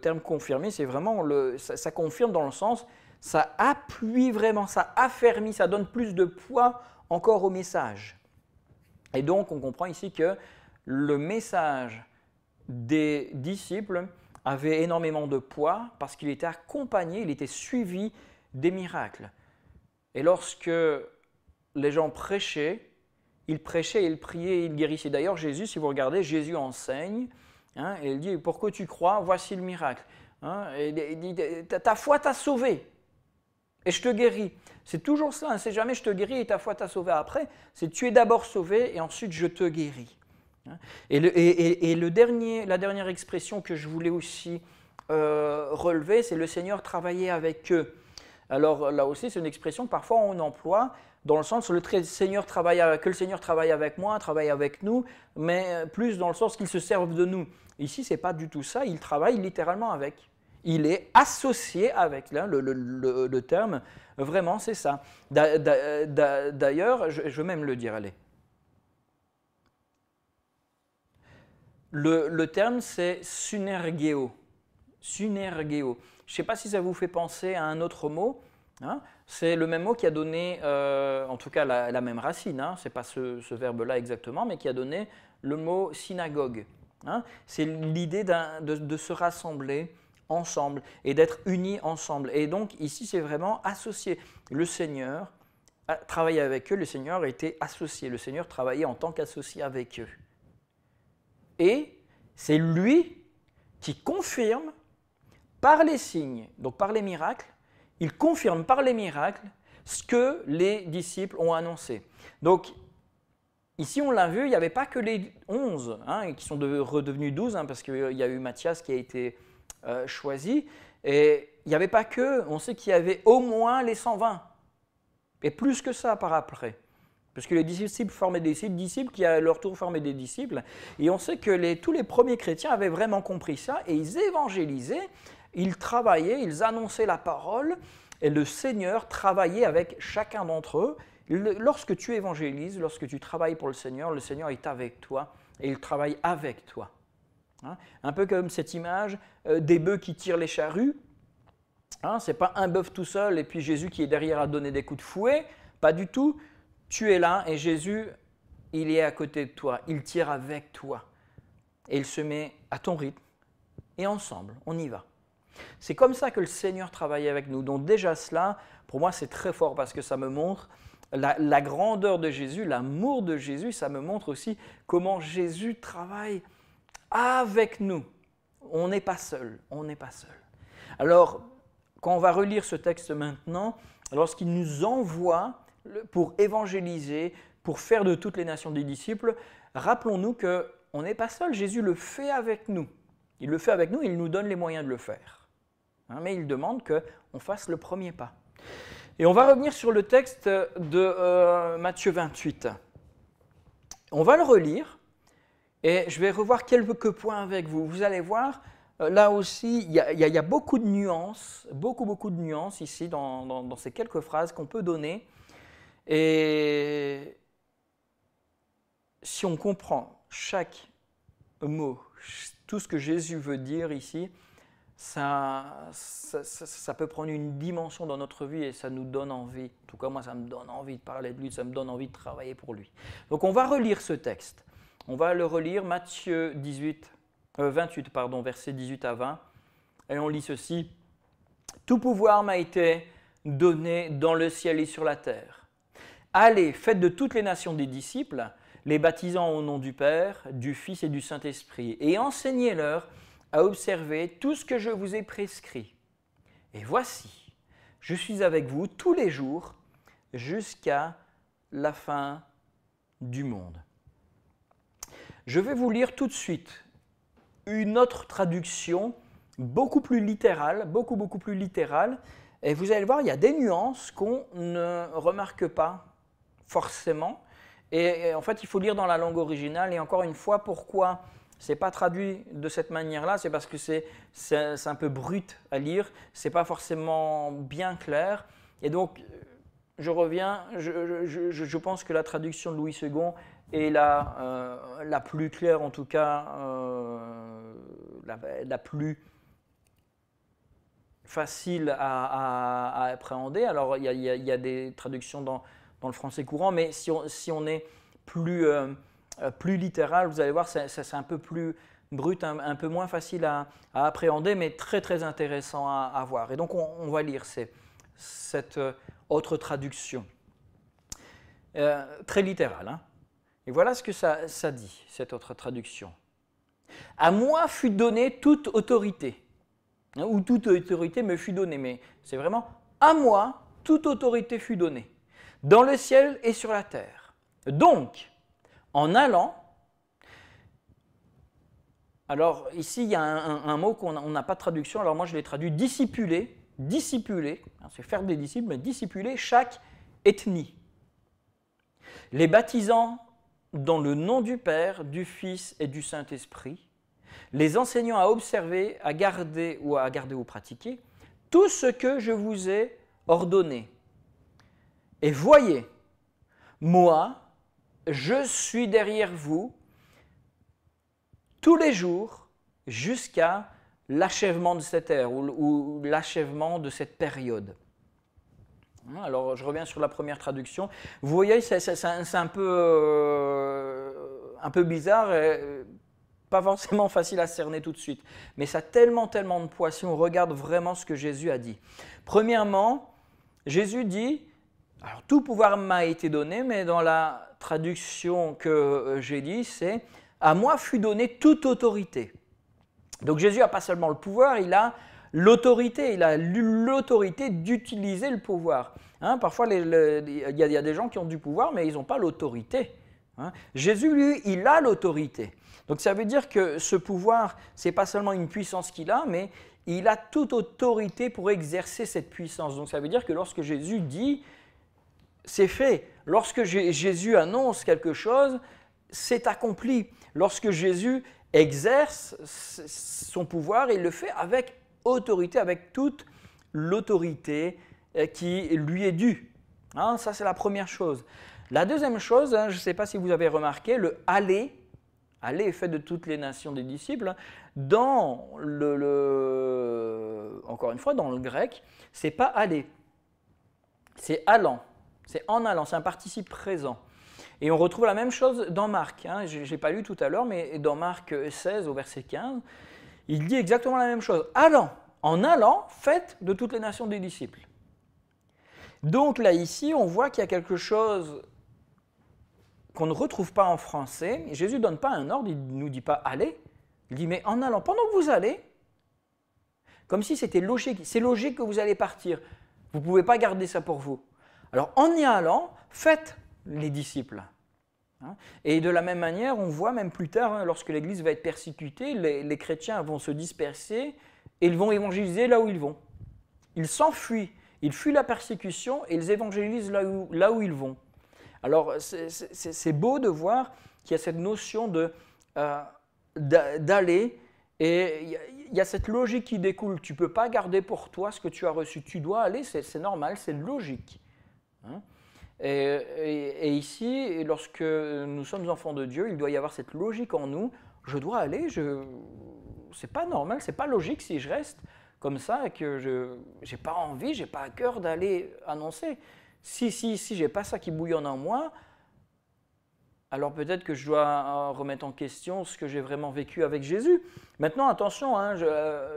terme confirmer, c'est vraiment, ça confirme dans le sens, ça appuie vraiment, ça affermit, ça donne plus de poids encore au message. Et donc on comprend ici que le message des disciples avait énormément de poids parce qu'il était accompagné, il était suivi des miracles. Et lorsque les gens prêchaient, ils priaient, ils guérissaient. D'ailleurs, Jésus, si vous regardez, Jésus enseigne, hein, et il dit « Pourquoi tu crois? Voici le miracle. Hein, » et il dit « Ta foi t'a sauvé et je te guéris. » C'est toujours ça, hein, c'est jamais « je te guéris et ta foi t'a sauvé après », c'est « tu es d'abord sauvé et ensuite je te guéris ». Et la dernière expression que je voulais aussi relever, c'est le Seigneur travaillait avec eux. Alors là aussi, c'est une expression que parfois on emploie dans le sens que le Seigneur travaille avec moi, travaille avec nous, mais plus dans le sens qu'il se serve de nous. Ici, ce n'est pas du tout ça, il travaille littéralement avec. Il est associé avec, là, le terme, vraiment c'est ça. D'ailleurs, je vais même le dire, allez. Le terme, c'est synergeo. Synergeo. Je ne sais pas si ça vous fait penser à un autre mot. Hein. C'est le même mot qui a donné, en tout cas la même racine, hein. Ce n'est pas ce verbe-là exactement, mais qui a donné le mot synagogue. Hein. C'est l'idée de se rassembler ensemble et d'être unis ensemble. Et donc ici, c'est vraiment associé. Le Seigneur travaillait avec eux, le Seigneur était associé. Le Seigneur travaillait en tant qu'associé avec eux. Et c'est lui qui confirme par les signes, donc par les miracles, il confirme par les miracles ce que les disciples ont annoncé. Donc ici on l'a vu, il n'y avait pas que les 11 hein, qui sont redevenus 12 hein, parce qu'il y a eu Matthias qui a été choisi. Et il n'y avait pas que, on sait qu'il y avait au moins les 120 et plus que ça par après. Parce que les disciples formaient des disciples qui à leur tour formaient des disciples. Et on sait que tous les premiers chrétiens avaient vraiment compris ça et ils évangélisaient, ils travaillaient, ils annonçaient la parole et le Seigneur travaillait avec chacun d'entre eux. Lorsque tu évangélises, lorsque tu travailles pour le Seigneur est avec toi et il travaille avec toi. Hein? Un peu comme cette image des bœufs qui tirent les charrues. Hein, ce n'est pas un bœuf tout seul et puis Jésus qui est derrière à donner des coups de fouet, pas du tout. Tu es là et Jésus, il est à côté de toi, il tire avec toi. Et il se met à ton rythme et ensemble, on y va. C'est comme ça que le Seigneur travaille avec nous. Donc déjà cela, pour moi, c'est très fort parce que ça me montre la grandeur de Jésus, l'amour de Jésus. Ça me montre aussi comment Jésus travaille avec nous. On n'est pas seul, on n'est pas seul. Alors, quand on va relire ce texte maintenant, lorsqu'il nous envoie pour évangéliser, pour faire de toutes les nations des disciples, rappelons-nous qu'on n'est pas seul, Jésus le fait avec nous. Il le fait avec nous, il nous donne les moyens de le faire. Hein, mais il demande qu'on fasse le premier pas. Et on va revenir sur le texte de Matthieu 28. On va le relire et je vais revoir quelques points avec vous. Vous allez voir, là aussi, il y a beaucoup de nuances, beaucoup de nuances ici dans ces quelques phrases qu'on peut donner. Et si on comprend chaque mot, tout ce que Jésus veut dire ici, ça peut prendre une dimension dans notre vie et ça nous donne envie. En tout cas, moi, ça me donne envie de parler de lui, ça me donne envie de travailler pour lui. Donc, on va relire ce texte. On va le relire, Matthieu 28, versets 18 à 20. Et on lit ceci. « Tout pouvoir m'a été donné dans le ciel et sur la terre. Allez, faites de toutes les nations des disciples, les baptisant au nom du Père, du Fils et du Saint-Esprit, et enseignez-leur à observer tout ce que je vous ai prescrit. Et voici, je suis avec vous tous les jours jusqu'à la fin du monde. » Je vais vous lire tout de suite une autre traduction beaucoup plus littérale, beaucoup plus littérale, et vous allez voir, il y a des nuances qu'on ne remarque pas forcément, et en fait, il faut lire dans la langue originale, et encore une fois, pourquoi ce n'est pas traduit de cette manière-là, c'est parce que c'est un peu brut à lire, ce n'est pas forcément bien clair, et donc, je reviens, je pense que la traduction de Louis II est la plus claire, en tout cas, la plus facile à appréhender. Alors, il y a des traductions dans le français courant, mais si on est plus littéral, vous allez voir, c'est un peu plus brut, un peu moins facile à appréhender, mais très intéressant à voir. Et donc, on va lire cette autre traduction. Très littérale, hein. Et voilà ce que ça dit, cette autre traduction. « À moi fut donnée toute autorité. » Ou toute autorité me fut donnée, mais c'est vraiment « à moi toute autorité fut donnée, dans le ciel et sur la terre. Donc, en allant… » Alors ici, il y a un mot qu'on n'a pas de traduction, alors moi je l'ai traduit « discipuler », c'est faire des disciples, mais discipuler chaque ethnie. Les baptisant dans le nom du Père, du Fils et du Saint-Esprit, les enseignant à observer, à garder ou pratiquer tout ce que je vous ai ordonné. Et voyez, moi, je suis derrière vous tous les jours jusqu'à l'achèvement de cette ère ou l'achèvement de cette période. Alors, je reviens sur la première traduction. Vous voyez, c'est un peu bizarre, et pas forcément facile à cerner tout de suite. Mais ça a tellement de poids si on regarde vraiment ce que Jésus a dit. Premièrement, Jésus dit, alors tout pouvoir m'a été donné, mais dans la traduction que j'ai dit, c'est « à moi fut donnée toute autorité ». Donc Jésus n'a pas seulement le pouvoir, il a l'autorité, d'utiliser le pouvoir. Hein, parfois, il y a des gens qui ont du pouvoir, mais ils n'ont pas l'autorité. Hein. Jésus, lui, il a l'autorité. Donc ça veut dire que ce pouvoir, ce n'est pas seulement une puissance qu'il a, mais il a toute autorité pour exercer cette puissance. Donc ça veut dire que lorsque Jésus dit, c'est fait. Lorsque Jésus annonce quelque chose, c'est accompli. Lorsque Jésus exerce son pouvoir, il le fait avec autorité, avec toute l'autorité qui lui est due. Hein, ça, c'est la première chose. La deuxième chose, hein, je ne sais pas si vous avez remarqué, le « aller », « aller » est fait de toutes les nations des disciples, dans encore une fois, dans le grec, ce n'est pas « aller », c'est « allant », c'est « en allant », c'est un participe présent. Et on retrouve la même chose dans Marc, hein, je n'ai pas lu tout à l'heure, mais dans Marc 16 au verset 15, il dit exactement la même chose. Allant, en allant, faites de toutes les nations des disciples. Donc là, ici, on voit qu'il y a quelque chose qu'on ne retrouve pas en français. Jésus ne donne pas un ordre, il ne nous dit pas « allez », il dit « mais en allant, pendant que vous allez », comme si c'était logique, c'est logique que vous allez partir, vous ne pouvez pas garder ça pour vous. Alors en y allant, faites les disciples. Et de la même manière, on voit même plus tard, lorsque l'Église va être persécutée, les chrétiens vont se disperser et ils vont évangéliser là où ils vont. Ils s'enfuient, ils fuient la persécution et ils évangélisent là où ils vont. Alors c'est beau de voir qu'il y a cette notion d'aller, et il y a cette logique qui découle. Tu ne peux pas garder pour toi ce que tu as reçu, tu dois aller, c'est normal, c'est logique. Et ici, lorsque nous sommes enfants de Dieu, il doit y avoir cette logique en nous. Je dois aller, c'est pas normal, c'est pas logique si je reste comme ça et que je n'ai pas envie, j'ai pas à cœur d'aller annoncer. Si j'ai pas ça qui bouillonne en moi, alors peut-être que je dois remettre en question ce que j'ai vraiment vécu avec Jésus. Maintenant, attention, hein,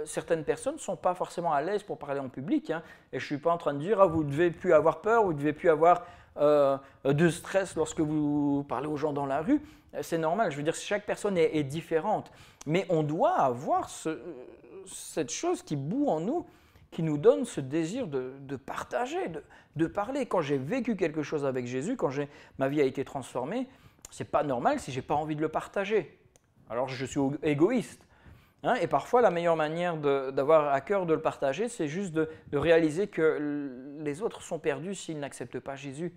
certaines personnes ne sont pas forcément à l'aise pour parler en public, hein, et je ne suis pas en train de dire ah, vous ne devez plus avoir peur, vous ne devez plus avoir de stress lorsque vous parlez aux gens dans la rue. C'est normal, je veux dire, chaque personne est différente, mais on doit avoir cette chose qui bout en nous, qui nous donne ce désir de partager, de parler. Quand j'ai vécu quelque chose avec Jésus, quand ma vie a été transformée, c'est pas normal si j'ai pas envie de le partager. Alors je suis égoïste. Hein, et parfois la meilleure manière d'avoir à cœur de le partager, c'est juste de réaliser que les autres sont perdus s'ils n'acceptent pas Jésus.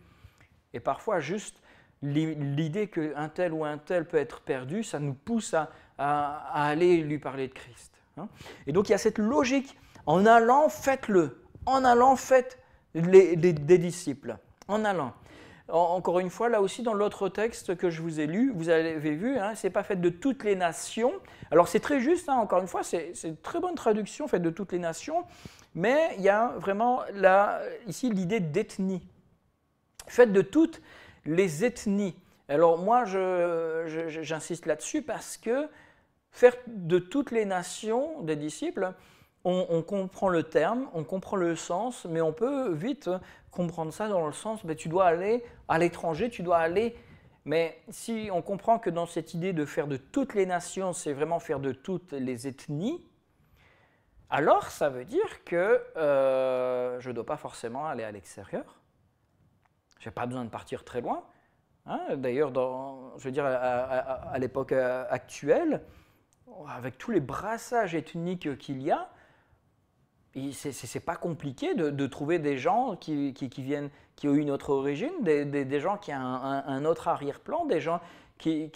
Et parfois juste l'idée qu'un tel ou un tel peut être perdu, ça nous pousse à aller lui parler de Christ. Hein. Et donc il y a cette logique, en allant, faites-le. En allant, faites des disciples. En allant. Encore une fois, là aussi, dans l'autre texte que je vous ai lu, vous avez vu, hein, c'est pas fait de toutes les nations. Alors c'est très juste, hein, encore une fois, c'est une très bonne traduction, fait de toutes les nations, mais il y a vraiment là, ici l'idée d'ethnie. Faites de toutes les ethnies. Alors moi, j'insiste là-dessus parce que faire de toutes les nations des disciples, on comprend le terme, on comprend le sens, mais on peut vite comprendre ça dans le sens, tu dois aller à l'étranger, tu dois aller... Mais si on comprend que dans cette idée de faire de toutes les nations, c'est vraiment faire de toutes les ethnies, alors ça veut dire que je ne dois pas forcément aller à l'extérieur. Je n'ai pas besoin de partir très loin. Hein. D'ailleurs, je veux dire, à l'époque actuelle, avec tous les brassages ethniques qu'il y a, c'est pas compliqué de trouver des gens qui viennent, qui ont une autre origine, des gens qui ont un autre arrière-plan, des gens qui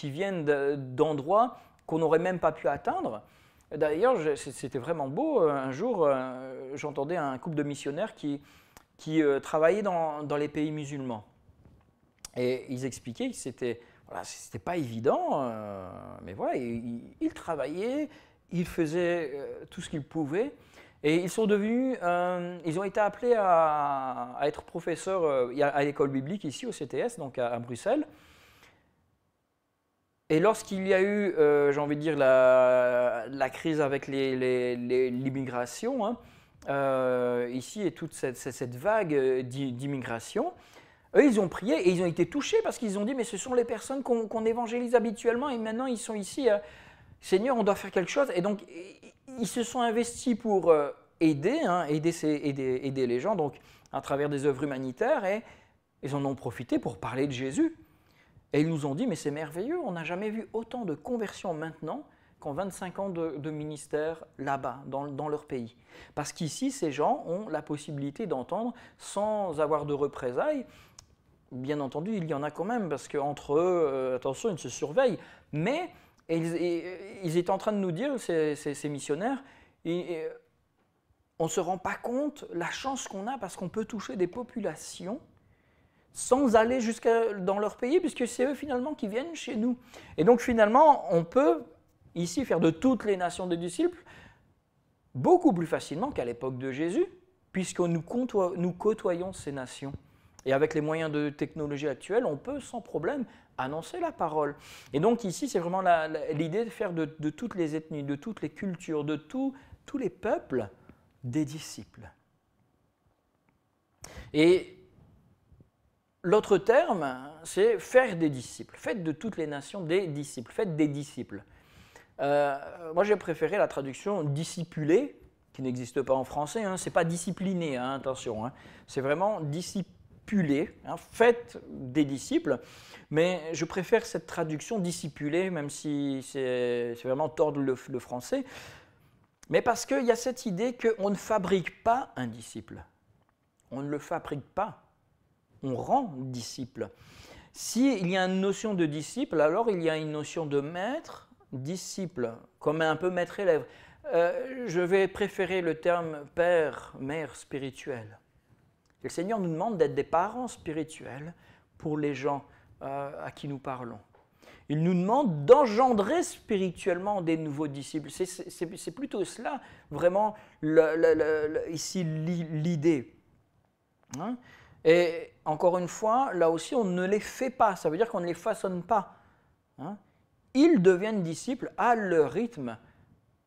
viennent d'endroits qu'on n'aurait même pas pu atteindre. D'ailleurs, c'était vraiment beau. Un jour, j'entendais un couple de missionnaires qui travaillaient dans les pays musulmans. Et ils expliquaient que c'était pas évident, mais voilà, ils travaillaient, ils faisaient tout ce qu'ils pouvaient. Et ils sont devenus, ils ont été appelés à être professeurs à l'école biblique ici au CTS, donc à Bruxelles. Et lorsqu'il y a eu, j'ai envie de dire, la crise avec l'immigration, hein, ici et toute cette vague d'immigration, eux ils ont prié et ils ont été touchés parce qu'ils ont dit mais ce sont les personnes qu'on évangélise habituellement et maintenant ils sont ici, Seigneur on doit faire quelque chose. Et donc ils se sont investis pour aider les gens donc, à travers des œuvres humanitaires et ils en ont profité pour parler de Jésus. Et ils nous ont dit, mais c'est merveilleux, on n'a jamais vu autant de conversions maintenant qu'en 25 ans de ministère là-bas, dans leur pays. Parce qu'ici, ces gens ont la possibilité d'entendre sans avoir de représailles. Bien entendu, il y en a quand même, parce qu'entre eux, attention, ils se surveillent. Mais ils étaient en train de nous dire, ces missionnaires, on ne se rend pas compte la chance qu'on a parce qu'on peut toucher des populations sans aller jusqu'à dans leur pays, puisque c'est eux finalement qui viennent chez nous. Et donc finalement, on peut ici faire de toutes les nations des disciples beaucoup plus facilement qu'à l'époque de Jésus, puisque nous côtoyons ces nations. Et avec les moyens de technologie actuelle, on peut sans problème annoncer la parole. Et donc ici, c'est vraiment l'idée de faire de toutes les ethnies, de toutes les cultures, de tous les peuples, des disciples. Et l'autre terme, c'est faire des disciples. Faites de toutes les nations des disciples. Faites des disciples. Moi, j'ai préféré la traduction discipuler, qui n'existe pas en français. Hein. Ce n'est pas discipliner, hein, attention. Hein. C'est vraiment discipuler. Hein. Faites des disciples. Mais je préfère cette traduction discipuler, même si c'est vraiment tordre le français. Mais parce qu'il y a cette idée qu'on ne fabrique pas un disciple. On ne le fabrique pas. On rend disciple. S'il y a une notion de disciple, alors il y a une notion de maître, disciple, comme un peu maître-élève. Je vais préférer le terme père, mère spirituelle. Et le Seigneur nous demande d'être des parents spirituels pour les gens à qui nous parlons. Il nous demande d'engendrer spirituellement des nouveaux disciples. C'est plutôt cela, vraiment, ici, l'idée. Hein? Et encore une fois, là aussi, on ne les fait pas. Ça veut dire qu'on ne les façonne pas. Hein? Ils deviennent disciples à leur rythme,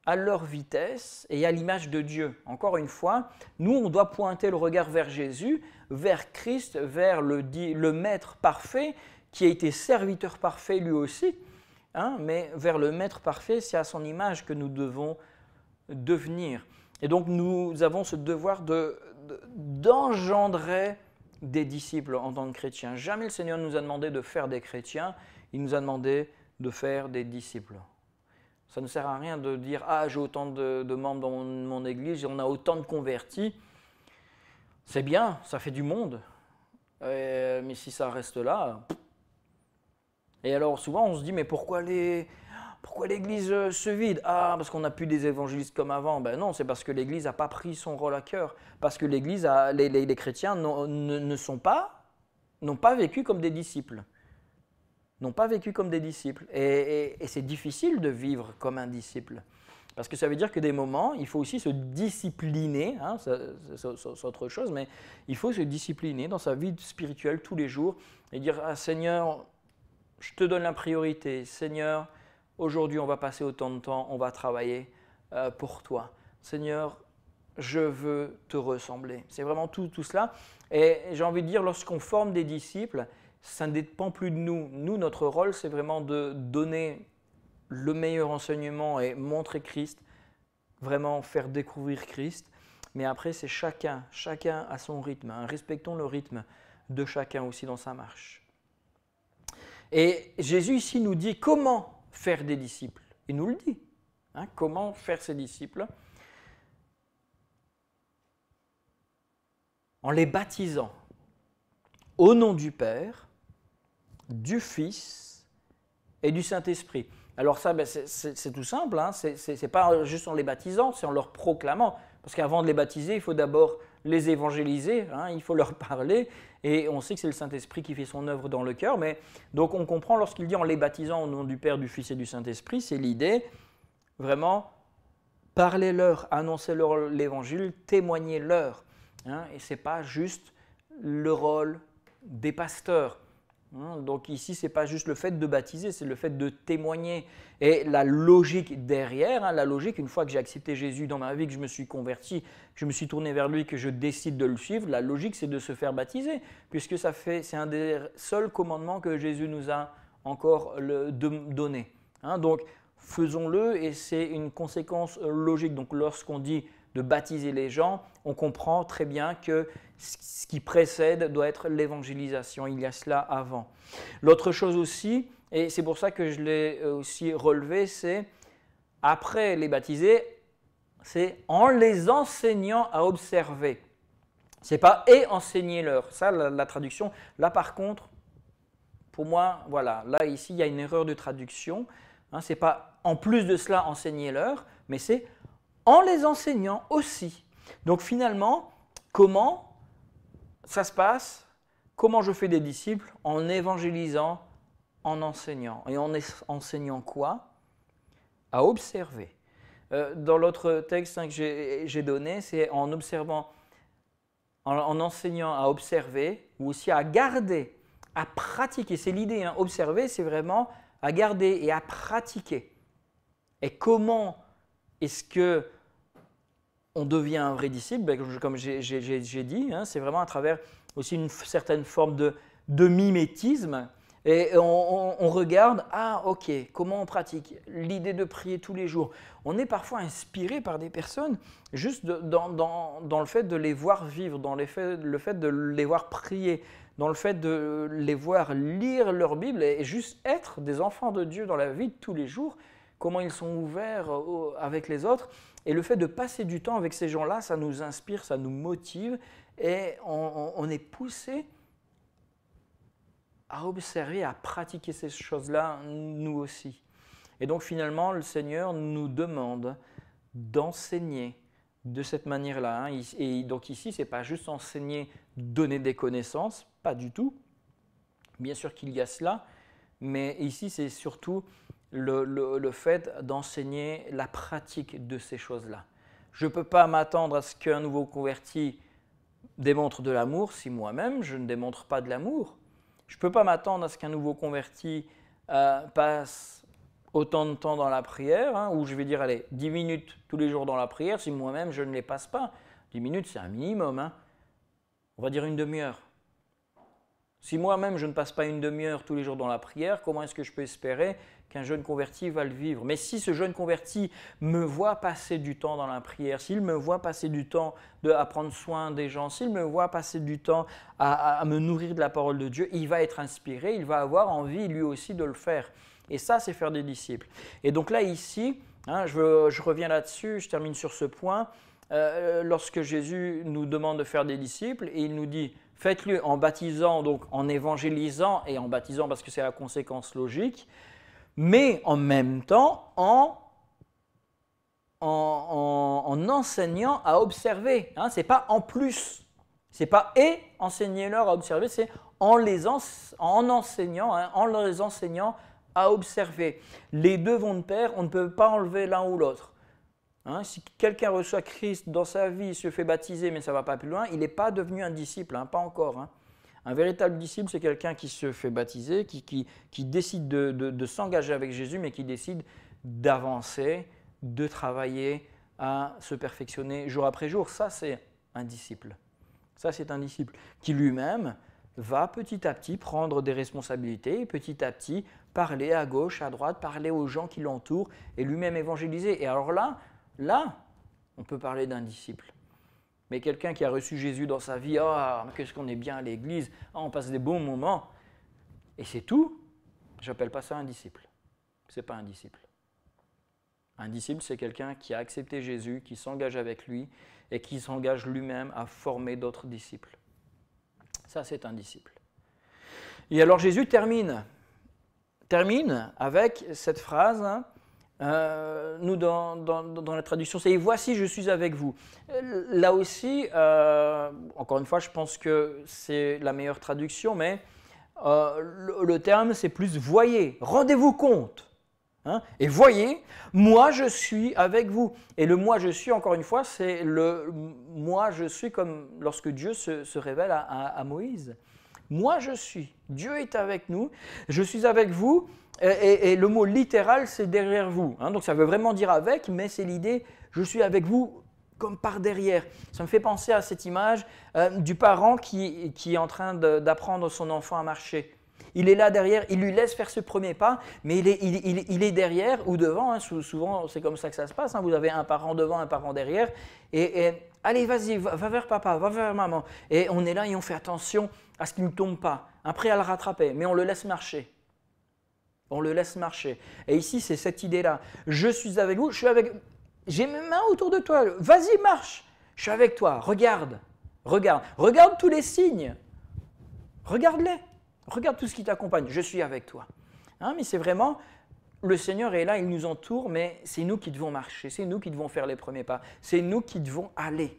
à leur vitesse et à l'image de Dieu. Encore une fois, nous, on doit pointer le regard vers Jésus, vers Christ, vers le Maître parfait, qui a été serviteur parfait lui aussi, hein, mais vers le Maître parfait, c'est à son image que nous devons devenir. Et donc nous avons ce devoir d'engendrer des disciples en tant que chrétiens. Jamais le Seigneur nous a demandé de faire des chrétiens, il nous a demandé de faire des disciples. Ça ne sert à rien de dire « Ah, j'ai autant de membres dans mon église, on a autant de convertis ». C'est bien, ça fait du monde, mais si ça reste là... Et alors souvent on se dit « Mais pourquoi l'église se vide ?» Ah, parce qu'on n'a plus des évangélistes comme avant. Ben non, c'est parce que l'église n'a pas pris son rôle à cœur. Parce que l'église, les chrétiens n'ont pas vécu comme des disciples. N'ont pas vécu comme des disciples. Et c'est difficile de vivre comme un disciple. Parce que ça veut dire que des moments, il faut aussi se discipliner, hein, c'est autre chose, mais il faut se discipliner dans sa vie spirituelle tous les jours et dire « Ah, Seigneur, je te donne la priorité. Seigneur, aujourd'hui on va passer autant de temps, on va travailler pour toi. Seigneur, je veux te ressembler. » C'est vraiment tout cela. Et j'ai envie de dire, lorsqu'on forme des disciples, ça ne dépend plus de nous. Nous, notre rôle, c'est vraiment de donner le meilleur enseignement et montrer Christ, vraiment faire découvrir Christ. Mais après, c'est chacun à son rythme. Hein. Respectons le rythme de chacun aussi dans sa marche. Et Jésus ici nous dit comment faire des disciples. Il nous le dit. Hein, comment faire ces disciples? En les baptisant au nom du Père, du Fils et du Saint-Esprit. Alors ça, c'est tout simple. Hein, c'est pas juste en les baptisant, c'est en leur proclamant. Parce qu'avant de les baptiser, il faut d'abord les évangéliser, hein, il faut leur parler, et on sait que c'est le Saint-Esprit qui fait son œuvre dans le cœur, mais donc on comprend lorsqu'il dit en les baptisant au nom du Père, du Fils et du Saint-Esprit, c'est l'idée, vraiment, parlez-leur, annoncez-leur l'Évangile, témoignez-leur, hein, et ce n'est pas juste le rôle des pasteurs. Donc ici, ce n'est pas juste le fait de baptiser, c'est le fait de témoigner. Et la logique derrière, hein, la logique, une fois que j'ai accepté Jésus dans ma vie, que je me suis converti, que je me suis tourné vers lui, que je décide de le suivre, la logique, c'est de se faire baptiser, puisque c'est un des seuls commandements que Jésus nous a encore donné. Hein, donc, faisons-le, et c'est une conséquence logique. Donc, lorsqu'on dit de baptiser les gens, on comprend très bien que ce qui précède doit être l'évangélisation. Il y a cela avant. L'autre chose aussi, et c'est pour ça que je l'ai aussi relevé, c'est après les baptiser, c'est en les enseignant à observer. C'est pas « et enseignez-leur ». Ça, la traduction. Là, par contre, pour moi, voilà, là, ici, il y a une erreur de traduction. Hein, c'est pas « en plus de cela, enseignez-leur », mais c'est « en les enseignant aussi ». Donc finalement, comment ça se passe? Comment je fais des disciples? En évangélisant, en enseignant. Et en enseignant quoi? À observer. Dans l'autre texte que j'ai donné, c'est en observant, en enseignant à observer, ou aussi à garder, à pratiquer. C'est l'idée, hein. Observer, c'est vraiment à garder et à pratiquer. Et comment est-ce que on devient un vrai disciple? Comme j'ai dit, hein, c'est vraiment à travers aussi une certaine forme de mimétisme. Et on regarde, ah ok, comment on pratique? L'idée de prier tous les jours. On est parfois inspiré par des personnes juste dans le fait de les voir vivre, dans le fait de les voir prier, dans le fait de les voir lire leur Bible et juste être des enfants de Dieu dans la vie de tous les jours, comment ils sont ouverts avec les autres. Et le fait de passer du temps avec ces gens-là, ça nous inspire, ça nous motive et on est poussé à observer, à pratiquer ces choses-là, nous aussi. Et donc finalement, le Seigneur nous demande d'enseigner de cette manière-là. Hein. Et donc ici, ce n'est pas juste enseigner, donner des connaissances, pas du tout. Bien sûr qu'il y a cela, mais ici, c'est surtout le fait d'enseigner la pratique de ces choses-là. Je ne peux pas m'attendre à ce qu'un nouveau converti démontre de l'amour si moi-même je ne démontre pas de l'amour. Je ne peux pas m'attendre à ce qu'un nouveau converti passe autant de temps dans la prière, hein, ou je vais dire, allez, 10 minutes tous les jours dans la prière, si moi-même je ne les passe pas. 10 minutes, c'est un minimum. Hein. On va dire une demi-heure. Si moi-même je ne passe pas une demi-heure tous les jours dans la prière, comment est-ce que je peux espérer qu'un jeune converti va le vivre? Mais si ce jeune converti me voit passer du temps dans la prière, s'il me voit passer du temps à prendre soin des gens, s'il me voit passer du temps à me nourrir de la parole de Dieu, il va être inspiré, il va avoir envie lui aussi de le faire. Et ça, c'est faire des disciples. Et donc là, ici, hein, je reviens là-dessus, je termine sur ce point. Lorsque Jésus nous demande de faire des disciples, et il nous dit, faites-le en baptisant, donc en évangélisant et en baptisant parce que c'est la conséquence logique, mais en même temps en enseignant à observer. Hein, ce n'est pas en plus, ce n'est pas et enseignez-leur à observer, c'est en les enseignant à observer. Les deux vont de pair, on ne peut pas enlever l'un ou l'autre. Hein, si quelqu'un reçoit Christ dans sa vie, se fait baptiser, mais ça ne va pas plus loin, il n'est pas devenu un disciple, hein, pas encore. Hein. Un véritable disciple, c'est quelqu'un qui se fait baptiser, qui décide de s'engager avec Jésus, mais qui décide d'avancer, de travailler à se perfectionner jour après jour. Ça, c'est un disciple. Ça, c'est un disciple qui lui-même va petit à petit prendre des responsabilités, petit à petit parler à gauche, à droite, parler aux gens qui l'entourent et lui-même évangéliser. Et alors là, on peut parler d'un disciple. Mais quelqu'un qui a reçu Jésus dans sa vie, qu'est-ce qu'on est bien à l'église, on passe des bons moments, et c'est tout, j'appelle pas ça un disciple. C'est pas un disciple. Un disciple, c'est quelqu'un qui a accepté Jésus, qui s'engage avec lui, et qui s'engage lui-même à former d'autres disciples. Ça, c'est un disciple. Et alors Jésus termine avec cette phrase, hein, nous, dans la traduction, c'est « Voici, je suis avec vous ». Là aussi, encore une fois, je pense que c'est la meilleure traduction, mais le terme, c'est plus « voyez », rendez-vous compte. Hein, et voyez, moi je suis avec vous. Et le moi je suis, encore une fois, c'est le moi je suis comme lorsque Dieu se révèle à Moïse. Moi je suis, Dieu est avec nous, je suis avec vous. Et le mot littéral, c'est derrière vous. Hein, donc ça veut vraiment dire avec, mais c'est l'idée, je suis avec vous comme par derrière. Ça me fait penser à cette image du parent qui est en train d'apprendre son enfant à marcher. Il est là derrière, il lui laisse faire ce premier pas, mais il est derrière ou devant. Hein, souvent, c'est comme ça que ça se passe. Hein, vous avez un parent devant, un parent derrière. Et allez, vas-y, va vers papa, va vers maman. Et on est là et on fait attention à ce qu'il ne tombe pas. Après, à le rattraper, mais on le laisse marcher. On le laisse marcher. Et ici, c'est cette idée-là. Je suis avec vous, j'ai mes mains autour de toi. Vas-y, marche. Je suis avec toi. Regarde. Regarde tous les signes. Regarde-les. Regarde tout ce qui t'accompagne. Je suis avec toi. Hein, mais c'est vraiment, le Seigneur est là, il nous entoure, mais c'est nous qui devons marcher. C'est nous qui devons faire les premiers pas. C'est nous qui devons aller.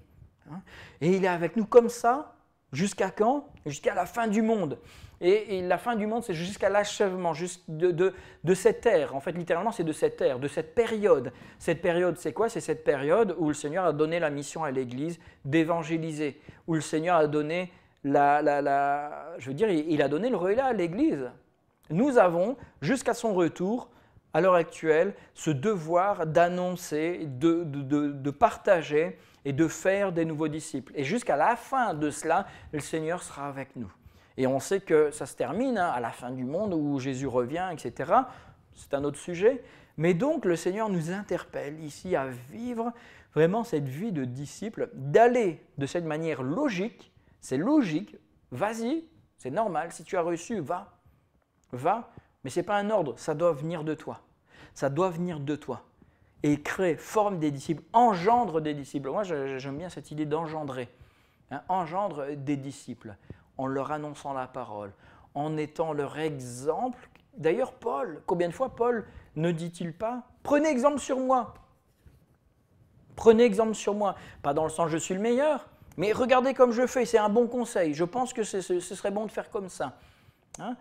Hein, et il est avec nous comme ça, jusqu'à quand? Jusqu'à la fin du monde. Et la fin du monde, c'est jusqu'à l'achèvement de cette ère. En fait, littéralement, c'est de cette ère, de cette période. Cette période, c'est quoi? C'est cette période où le Seigneur a donné la mission à l'Église d'évangéliser, où le Seigneur a donné il a donné le relais à l'Église. Nous avons, jusqu'à son retour, à l'heure actuelle, ce devoir d'annoncer, de partager et de faire des nouveaux disciples. Et jusqu'à la fin de cela, le Seigneur sera avec nous. Et on sait que ça se termine à la fin du monde où Jésus revient, etc. C'est un autre sujet. Mais donc le Seigneur nous interpelle ici à vivre vraiment cette vie de disciple, d'aller de cette manière logique. C'est logique, vas-y, c'est normal. Si tu as reçu, va. Mais ce n'est pas un ordre, ça doit venir de toi. Ça doit venir de toi. Et crée, forme des disciples, engendre des disciples. Moi, j'aime bien cette idée d'engendrer. Hein, engendre des disciples en leur annonçant la parole, en étant leur exemple. D'ailleurs, Paul, combien de fois Paul ne dit-il pas « Prenez exemple sur moi ». Prenez exemple sur moi, pas dans le sens je suis le meilleur, mais regardez comme je fais, c'est un bon conseil. Je pense que ce serait bon de faire comme ça. Hein?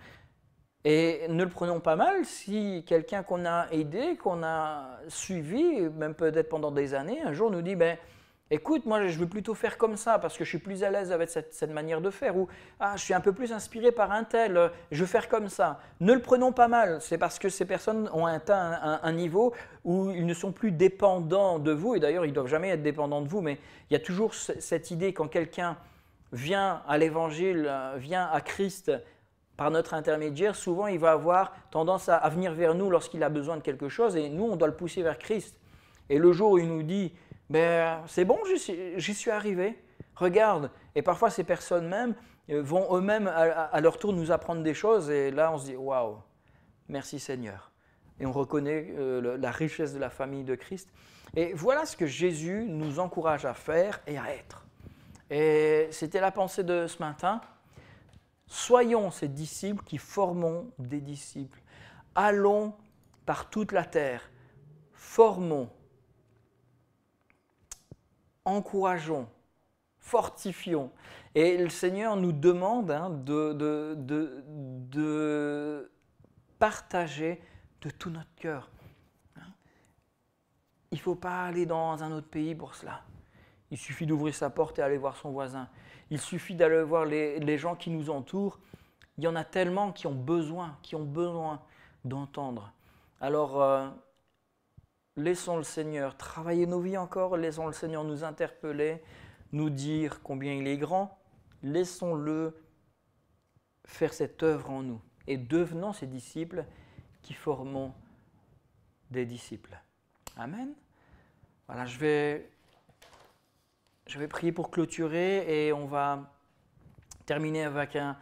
Et ne le prenons pas mal si quelqu'un qu'on a aidé, qu'on a suivi, même peut-être pendant des années, un jour nous dit ben, écoute, moi je veux plutôt faire comme ça parce que je suis plus à l'aise avec cette manière de faire, ou ah, je suis un peu plus inspiré par un tel, je veux faire comme ça. Ne le prenons pas mal, c'est parce que ces personnes ont atteint un niveau où ils ne sont plus dépendants de vous, et d'ailleurs ils ne doivent jamais être dépendants de vous, mais il y a toujours cette idée quand quelqu'un vient à l'Évangile, vient à Christ, par notre intermédiaire, souvent il va avoir tendance à venir vers nous lorsqu'il a besoin de quelque chose et nous on doit le pousser vers Christ. Et le jour où il nous dit ben, c'est bon, j'y suis arrivé, regarde. Et parfois ces personnes même vont eux-mêmes à leur tour nous apprendre des choses et là on se dit waouh, merci Seigneur. Et on reconnaît la richesse de la famille de Christ. Et voilà ce que Jésus nous encourage à faire et à être. Et c'était la pensée de ce matin. Soyons ces disciples qui formons des disciples. Allons par toute la terre, formons, encourageons, fortifions. Et le Seigneur nous demande de partager de tout notre cœur. Il ne faut pas aller dans un autre pays pour cela. Il suffit d'ouvrir sa porte et aller voir son voisin. Il suffit d'aller voir les gens qui nous entourent. Il y en a tellement qui ont besoin d'entendre. Alors, laissons le Seigneur travailler nos vies encore, laissons le Seigneur nous interpeller, nous dire combien il est grand. Laissons-le faire cette œuvre en nous et devenons ces disciples qui formons des disciples. Amen. Voilà, je vais prier pour clôturer et on va terminer avec un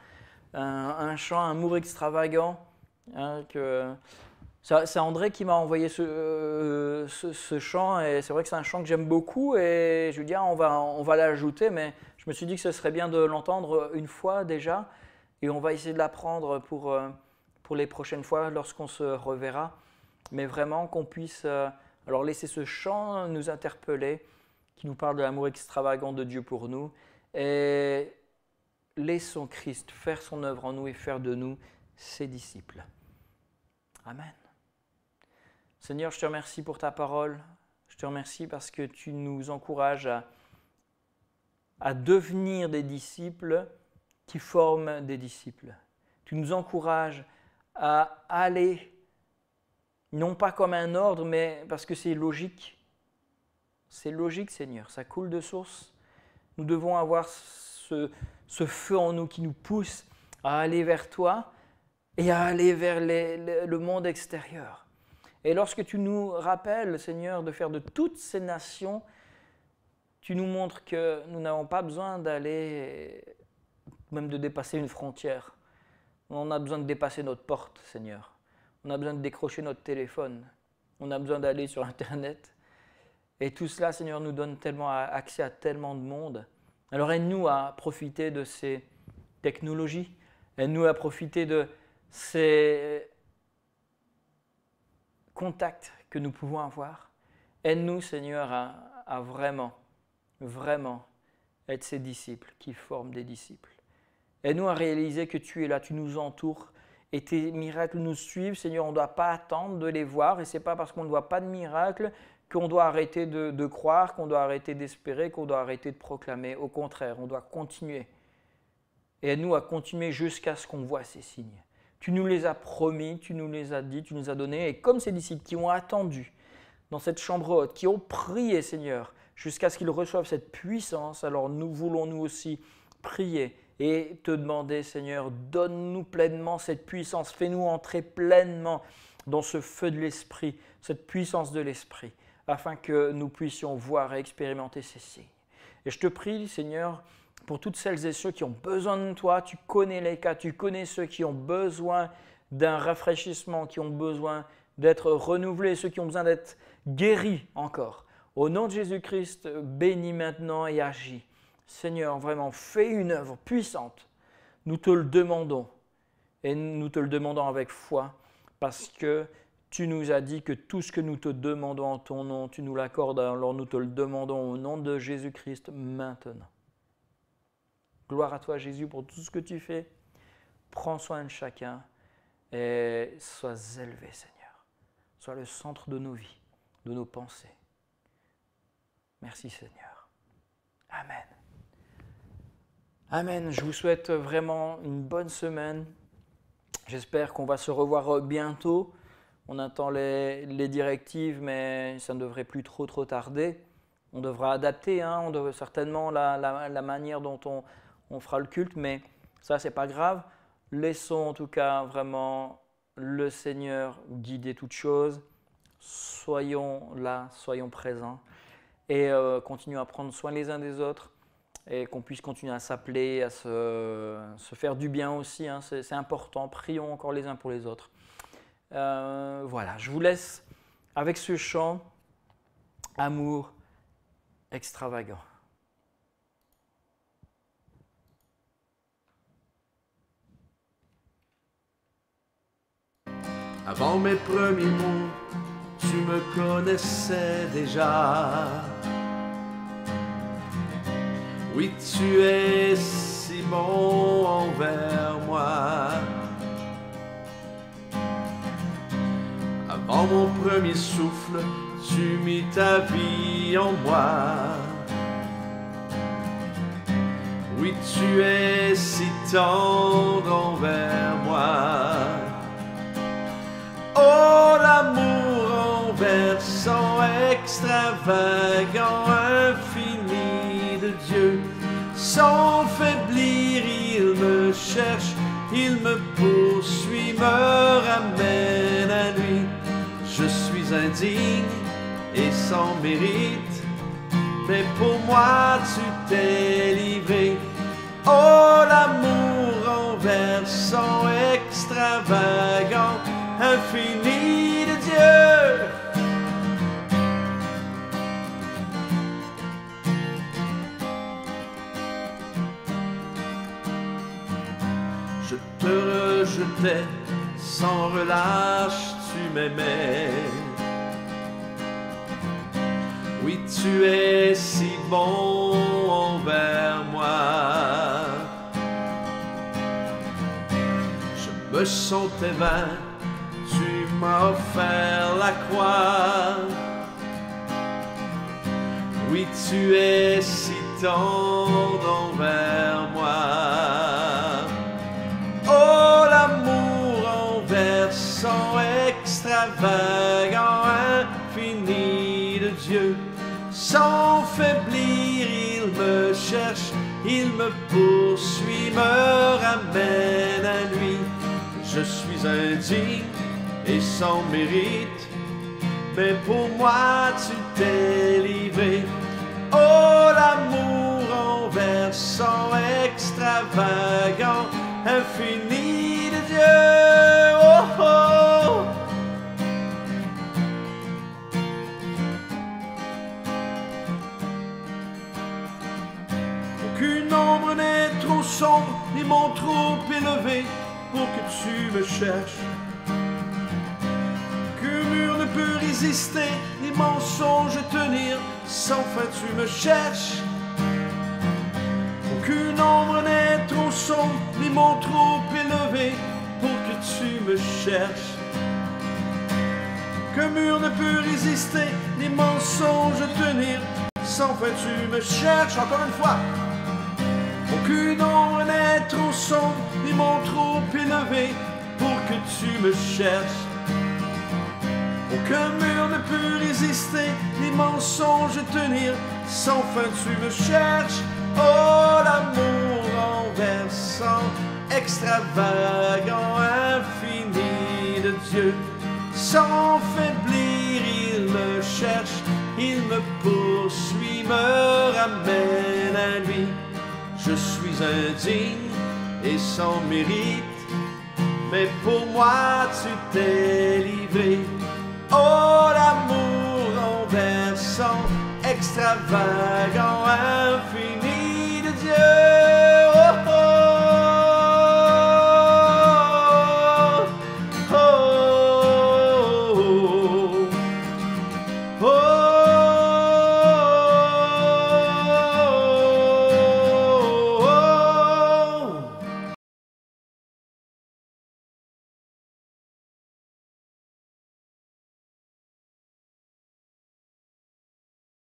chant, un amour extravagant. Hein, c'est André qui m'a envoyé ce chant et c'est vrai que c'est un chant que j'aime beaucoup et je lui dis on va l'ajouter, mais je me suis dit que ce serait bien de l'entendre une fois déjà et on va essayer de l'apprendre pour les prochaines fois lorsqu'on se reverra, mais vraiment qu'on puisse alors laisser ce chant nous interpeller, qui nous parle de l'amour extravagant de Dieu pour nous, et laissons Christ faire son œuvre en nous et faire de nous ses disciples. Amen. Seigneur, je te remercie pour ta parole, je te remercie parce que tu nous encourages à devenir des disciples qui forment des disciples. Tu nous encourages à aller, non pas comme un ordre, mais parce que c'est logique. C'est logique, Seigneur, ça coule de source. Nous devons avoir ce feu en nous qui nous pousse à aller vers toi et à aller vers le monde extérieur. Et lorsque tu nous rappelles, Seigneur, de faire de toutes ces nations, tu nous montres que nous n'avons pas besoin d'aller, même de dépasser une frontière. On a besoin de dépasser notre porte, Seigneur. On a besoin de décrocher notre téléphone. On a besoin d'aller sur Internet. Et tout cela, Seigneur, nous donne tellement accès à tellement de monde. Alors aide-nous à profiter de ces technologies. Aide-nous à profiter de ces contacts que nous pouvons avoir. Aide-nous, Seigneur, à vraiment, vraiment être ces disciples qui forment des disciples. Aide-nous à réaliser que tu es là, tu nous entoures et tes miracles nous suivent. Seigneur, on ne doit pas attendre de les voir et ce n'est pas parce qu'on ne voit pas de miracles qu'on doit arrêter de croire, qu'on doit arrêter d'espérer, qu'on doit arrêter de proclamer. Au contraire, on doit continuer. Et aide-nous à continuer jusqu'à ce qu'on voit ces signes. Tu nous les as promis, tu nous les as dit, tu nous as donnés. Et comme ces disciples qui ont attendu dans cette chambre haute, qui ont prié, Seigneur, jusqu'à ce qu'ils reçoivent cette puissance, alors nous voulons nous aussi prier et te demander, Seigneur, donne-nous pleinement cette puissance. Fais-nous entrer pleinement dans ce feu de l'Esprit, cette puissance de l'Esprit, afin que nous puissions voir et expérimenter ces signes. Et je te prie, Seigneur, pour toutes celles et ceux qui ont besoin de toi, tu connais les cas, tu connais ceux qui ont besoin d'un rafraîchissement, qui ont besoin d'être renouvelés, ceux qui ont besoin d'être guéris encore. Au nom de Jésus-Christ, bénis maintenant et agis. Seigneur, vraiment, fais une œuvre puissante. Nous te le demandons et nous te le demandons avec foi parce que Tu nous as dit que tout ce que nous te demandons en ton nom, tu nous l'accordes, alors nous te le demandons au nom de Jésus-Christ maintenant. Gloire à toi Jésus pour tout ce que tu fais. Prends soin de chacun et sois élevé Seigneur. Sois le centre de nos vies, de nos pensées. Merci Seigneur. Amen. Amen. Je vous souhaite vraiment une bonne semaine. J'espère qu'on va se revoir bientôt. On attend les directives, mais ça ne devrait plus trop tarder. On devra adapter certainement la manière dont on fera le culte, mais ça, c'est pas grave. Laissons en tout cas vraiment le Seigneur guider toutes choses. Soyons là, soyons présents et continuons à prendre soin les uns des autres et qu'on puisse continuer à s'appeler, à se faire du bien aussi. C'est important. Prions encore les uns pour les autres. Voilà, je vous laisse avec ce chant « Amour extravagant ». Avant mes premiers mots, tu me connaissais déjà. Oui, tu es si bon envers moi. Avant mon premier souffle, tu mis ta vie en moi. Oui, tu es si tendre envers moi. Oh, l'amour renversant, extravagant, infini de Dieu. Sans faiblir, il me cherche, il me poursuit, me ramène à lui. Je suis indigne et sans mérite, mais pour moi tu t'es livré. Oh, l'amour renversant, extravagant, infini de Dieu. Je te rejetais sans relâche, tu m'aimais. Oui, tu es si bon envers moi. Je me sentais vain, tu m'as offert la croix. Oui, tu es si tendre envers moi. Oh, l'amour renversant, extravagant, infini de Dieu. Sans faiblir, il me cherche, il me poursuit, me ramène à lui. Je suis indigne et sans mérite, mais pour moi tu t'es livré. Oh, l'amour renversant, extravagant, infini de Dieu. Oh, oh. Aucune ombre n'est trop sombre, ni mon trop élevé pour que tu me cherches. Qu'un mur ne peut résister, ni mensonge tenir, sans fin tu me cherches. Aucune ombre n'est trop sombre, ni mon trop élevé pour que tu me cherches. Qu'un mur ne peut résister, ni mensonge tenir, sans fin tu me cherches. Encore une fois. Aucune ombre n'est trop sombre, ni mon trop élevé pour que tu me cherches. Aucun mur ne peut résister, ni mensonge tenir, sans fin tu me cherches. Oh, l'amour renversant, extravagant, infini de Dieu. Sans faiblir, il me cherche, il me poursuit, me ramène à lui. Je suis indigne et sans mérite, mais pour moi tu t'es livré. Oh, l'amour renversant, extravagant,